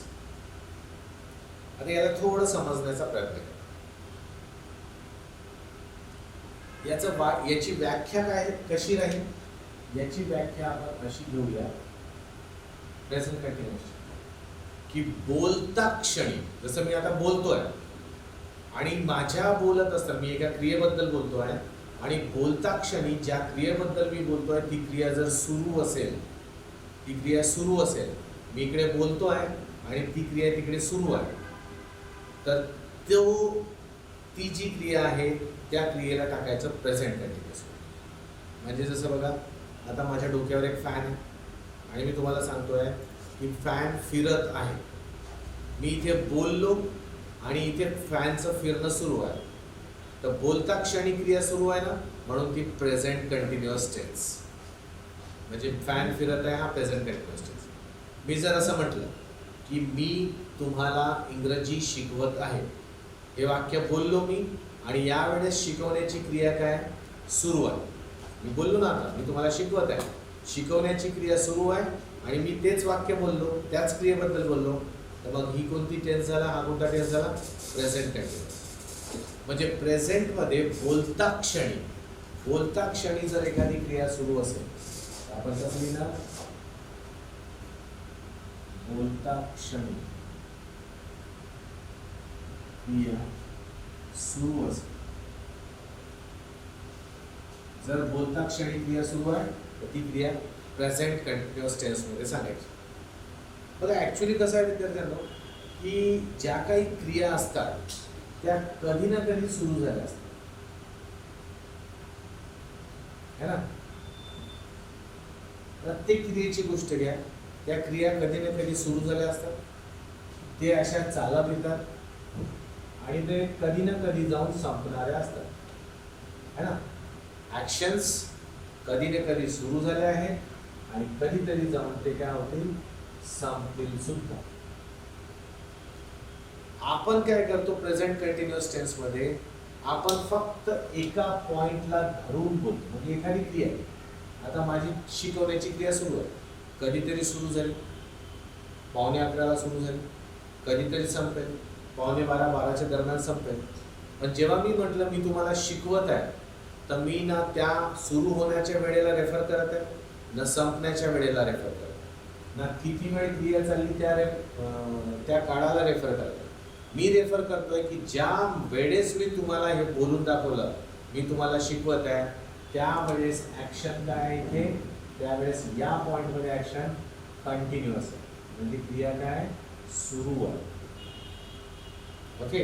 आता याला थोडं समजण्याचा प्रयत्न करा. याची व्याख्या काय, कशी राहील, याची व्याख्या आपण अशी घेऊया प्रेझेंट कंटिन्युअस की बोलता क्षणी, जसं मी आता बोलतोय आणि माझ्या बोलत असताना मी एका क्रियेबद्दल बोलतोय आणि बोलता क्षणी ज्या क्रियेबद्दल मी बोलतोय ती क्रिया जर सुरू असेल, ती क्रिया सुरू असेल, मी इकडे बोलतोय आणि ती क्रिया तिकडे सुरू आहे, तर ती जी क्रिया आहे त्या क्रियेला टाकायचं प्रेझेंट कंटिन्युअस. म्हणजे जसं बघा, आता माझ्या डोक्यावर एक फॅन आहे आणि मी तुम्हाला सांगतोय की फॅन फिरत आहे. मी इथे बोललो आणि इथे फॅनचं फिरणं सुरू आहे, तर बोलता क्षणी क्रिया सुरू आहे ना, म्हणून ती प्रेझेंट कंटिन्युअस टेन्स. म्हणजे फॅन फिरत आहे, हा प्रेझेंट कंटिन्युअस टेन्स. मी जर असं म्हटलं की मी तुम्हाला इंग्रजी शिकवत आहे, हे वाक्य बोललो मी आणि यावेळेस शिकवण्याची क्रिया काय सुरू आहे. मी बोललो ना, आता मी तुम्हाला शिकवत आहे, शिकवण्याची क्रिया सुरू आहे आणि मी तेच वाक्य बोललो, त्याच क्रियेबद्दल बोललो, तर मग ही कोणती टेन्स झाला, हा कोणता टेन्स झाला, प्रेझेंट कंटिन्युअस. म्हणजे प्रेझेंटमध्ये बोलता क्षणी जर एखादी क्रिया सुरू असेल तर आपण कसं लिहिणार, बोलता क्षणी क्रिया सुरू असेल. जर बोलता क्षणी क्रिया सुरू आहे तर ती क्रिया प्रेझेंट कंटिन्युअस टेन्समध्ये सांगायची. बघा, ॲक्च्युली कसं आहे विद्यार्थ्यांनो की ज्या काही क्रिया असतात त्या कधी ना कधी सुरू झाल्या असतात, है ना. प्रत्येक क्रियेची गोष्ट घ्या, त्या क्रिया कधी ना कधी सुरू झाल्या असतात, ते अशा चालत येतात आणि ते कधी ना कधी जाऊन संपणाऱ्या असतात, है ना. ॲक्शन्स कधी ना कधी सुरू झाले आहेत आणि कधीतरी जाऊन ते काय होतील, संपतील सुद्धा. आपण काय करतो प्रेझेंट कंटिन्युअस टेन्समध्ये, आपण फक्त एका पॉइंटला धरून बोलतो. म्हणजे एखादी क्रिया आहे, आता माझी शिकवण्याची क्रिया सुरू आहे, कधीतरी सुरू झाली 11:45 सुरू झाली, कधीतरी संपेल 11:45 12च्या दरम्यान संपेल. पण जेव्हा मी म्हटलं मी तुम्हाला शिकवत आहे, तर मी ना त्या सुरू होण्याच्या वेळेला रेफर करत आहे, ना संपण्याच्या वेळेला रेफर करत आहे, ना किती वेळ क्रिया चालली त्या काळाला रेफर करत आहे. मी रेफर करतोय की ज्या वेळेस मी तुम्हाला हे बोलून दाखवलं, मी तुम्हाला शिकवत आहे, त्यावेळेस ॲक्शन काय आहे इथे, त्यावेळेस या पॉईंटमध्ये ॲक्शन कंटिन्युअस आहे, म्हणजे क्रिया काय सुरू आहे. ओके,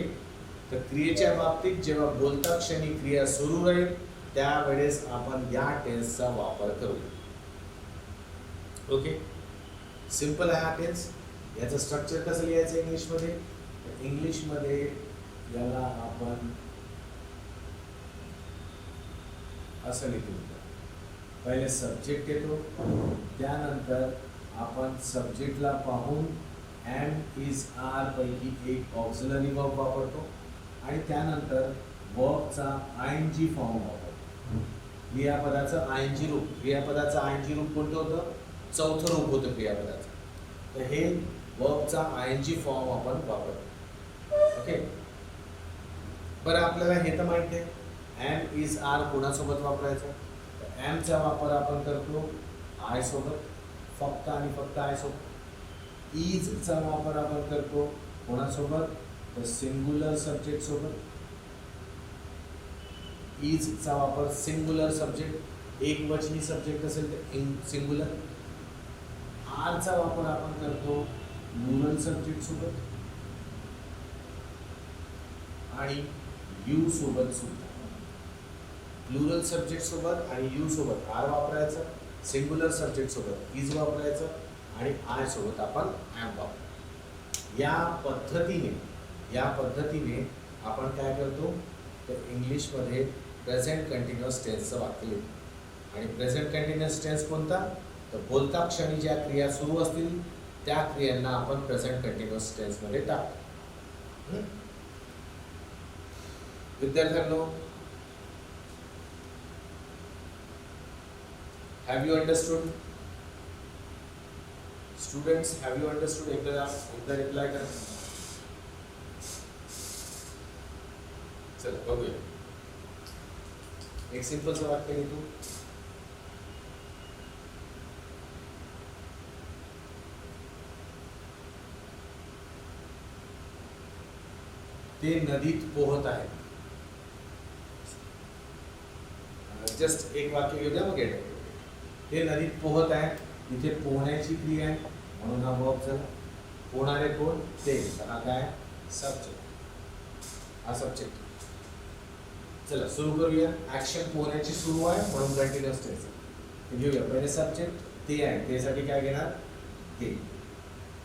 तर क्रियेच्या बाबतीत जेव्हा बोलता क्षणी क्रिया सुरू राहील, त्यावेळेस आपण या टेन्सचा वापर करू. ओके, सिंपल आहे हा टेन्स. याचं स्ट्रक्चर कसं लिहायचं इंग्लिशमध्ये? इंग्लिशमध्ये याला आपण असं लिहितो, पहिले सब्जेक्ट येतो, त्यानंतर आपण सब्जेक्टला पाहून एम इज आर पैकी एक ऑक्झिलरी वर्ब वापरतो आणि त्यानंतर वर्बचा आयएनजी फॉर्म वापरतो. क्रियापदाचं आयएनजी रूप, क्रियापदाचं आयएनजी रूप कोणतं होतं? चौथं रूप होतं क्रियापदाचं. तर हे वर्बचा आयएनजी फॉर्म आपण वापरतो. ओके, बरं आपल्याला हे तर माहिती आहे एम इज आर कोणासोबत वापरायचं. तर एमचा वापर आपण करतो आय सोबत, फक्त आणि फक्त आय सोबत. इजचा वापर आपण करतो कोणासोबत? तर सिंग्युलर सब्जेक्ट सोबत. इजचा वापर सिंग्युलर सब्जेक्ट, एक वचनी सब्जेक्ट असेल तर सिंग्युलर. आरचा वापर आपण करतो प्लुरल सब्जेक्ट सोबत आणि यू सोबत सुद्धा. प्लुरल सब्जेक्ट सोबत आणि यू सोबत आर वापरायचं, सिंग्युलर सब्जेक्ट सोबत इज वापरायचं आणि आय सोबत आपण एम वापरायचं. या पद्धतीने आपण काय करतो, तर इंग्लिशमध्ये प्रेझेंट कंटिन्युअस टेन्सचं वाक्य लिहितो. आणि प्रेझेंट कंटिन्युअस टेन्स कोणता? तर बोलता क्षणी ज्या क्रिया सुरू असतील त्या क्रियांना आपण प्रेझेंट कंटिन्युअस टेन्समध्ये टाकतो. विद्यार्थ्यांनो, have you understood? Students, have you understood? एकदा रिप्लाय करा. चला बघूया. एक सिंपलचं वाक्य लिहितो. ते नदीत पोहत आहेत. जस्ट एक वाक्य घेऊ द्या मग येते. ते नदीत पोहत आहे, इथे पोहण्याची क्रिया आहे म्हणून हा वर्ब झाला. पोहणारे कोण? ते. हा काय? सब्जेक्ट. हा सब्जेक्ट. चला सुरू करूया. ऍक्शन पोहण्याची सुरू आहे म्हणून कंटिन्युअस टेन्स घेऊया. पहिले सब्जेक्ट ते आहे, त्यासाठी काय घेणार? ते.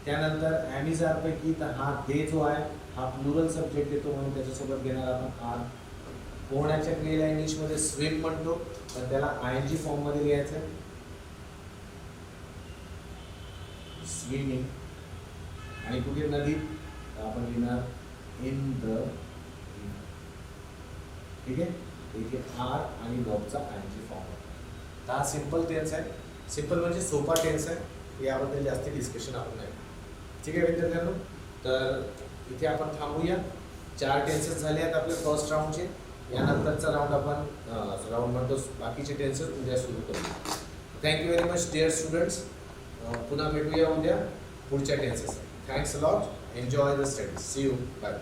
त्यानंतर ॲमिजार पैकी तर हा ते जो आहे हा प्लुरल सब्जेक्ट येतो म्हणून त्याच्यासोबत घेणार आपण आर. पोहण्याच्या क्रियेला इंग्लिशमध्ये स्विम म्हणतो, पण त्याला आयएनजी फॉर्म मध्ये लिहायचं आहे, स्विमिंग. आणि कुठे नदीत आपण लिहिणार इन द. ठीक आहे, इथे आर आणि वर्बचा आयएनजी फॉर्म. हा सिंपल टेन्स आहे. सिंपल म्हणजे सोपा टेन्स आहे, याबद्दल जास्त डिस्कशन आपण नाही. ठीक आहे विद्यार्थ्यांनो, तर इथे आपण थांबूया. 4 टेन्सेस झाले आहेत आपल्या फर्स्ट राऊंडचे. यानंतरचा राऊंड आपण राऊंड म्हणतो बाकीचे टेन्सेस उद्या सुरू करू. Thank you very much dear students. पुन्हा भेटूया उद्या पुढच्या tenses. Thanks a lot. Enjoy the study. See you. Bye.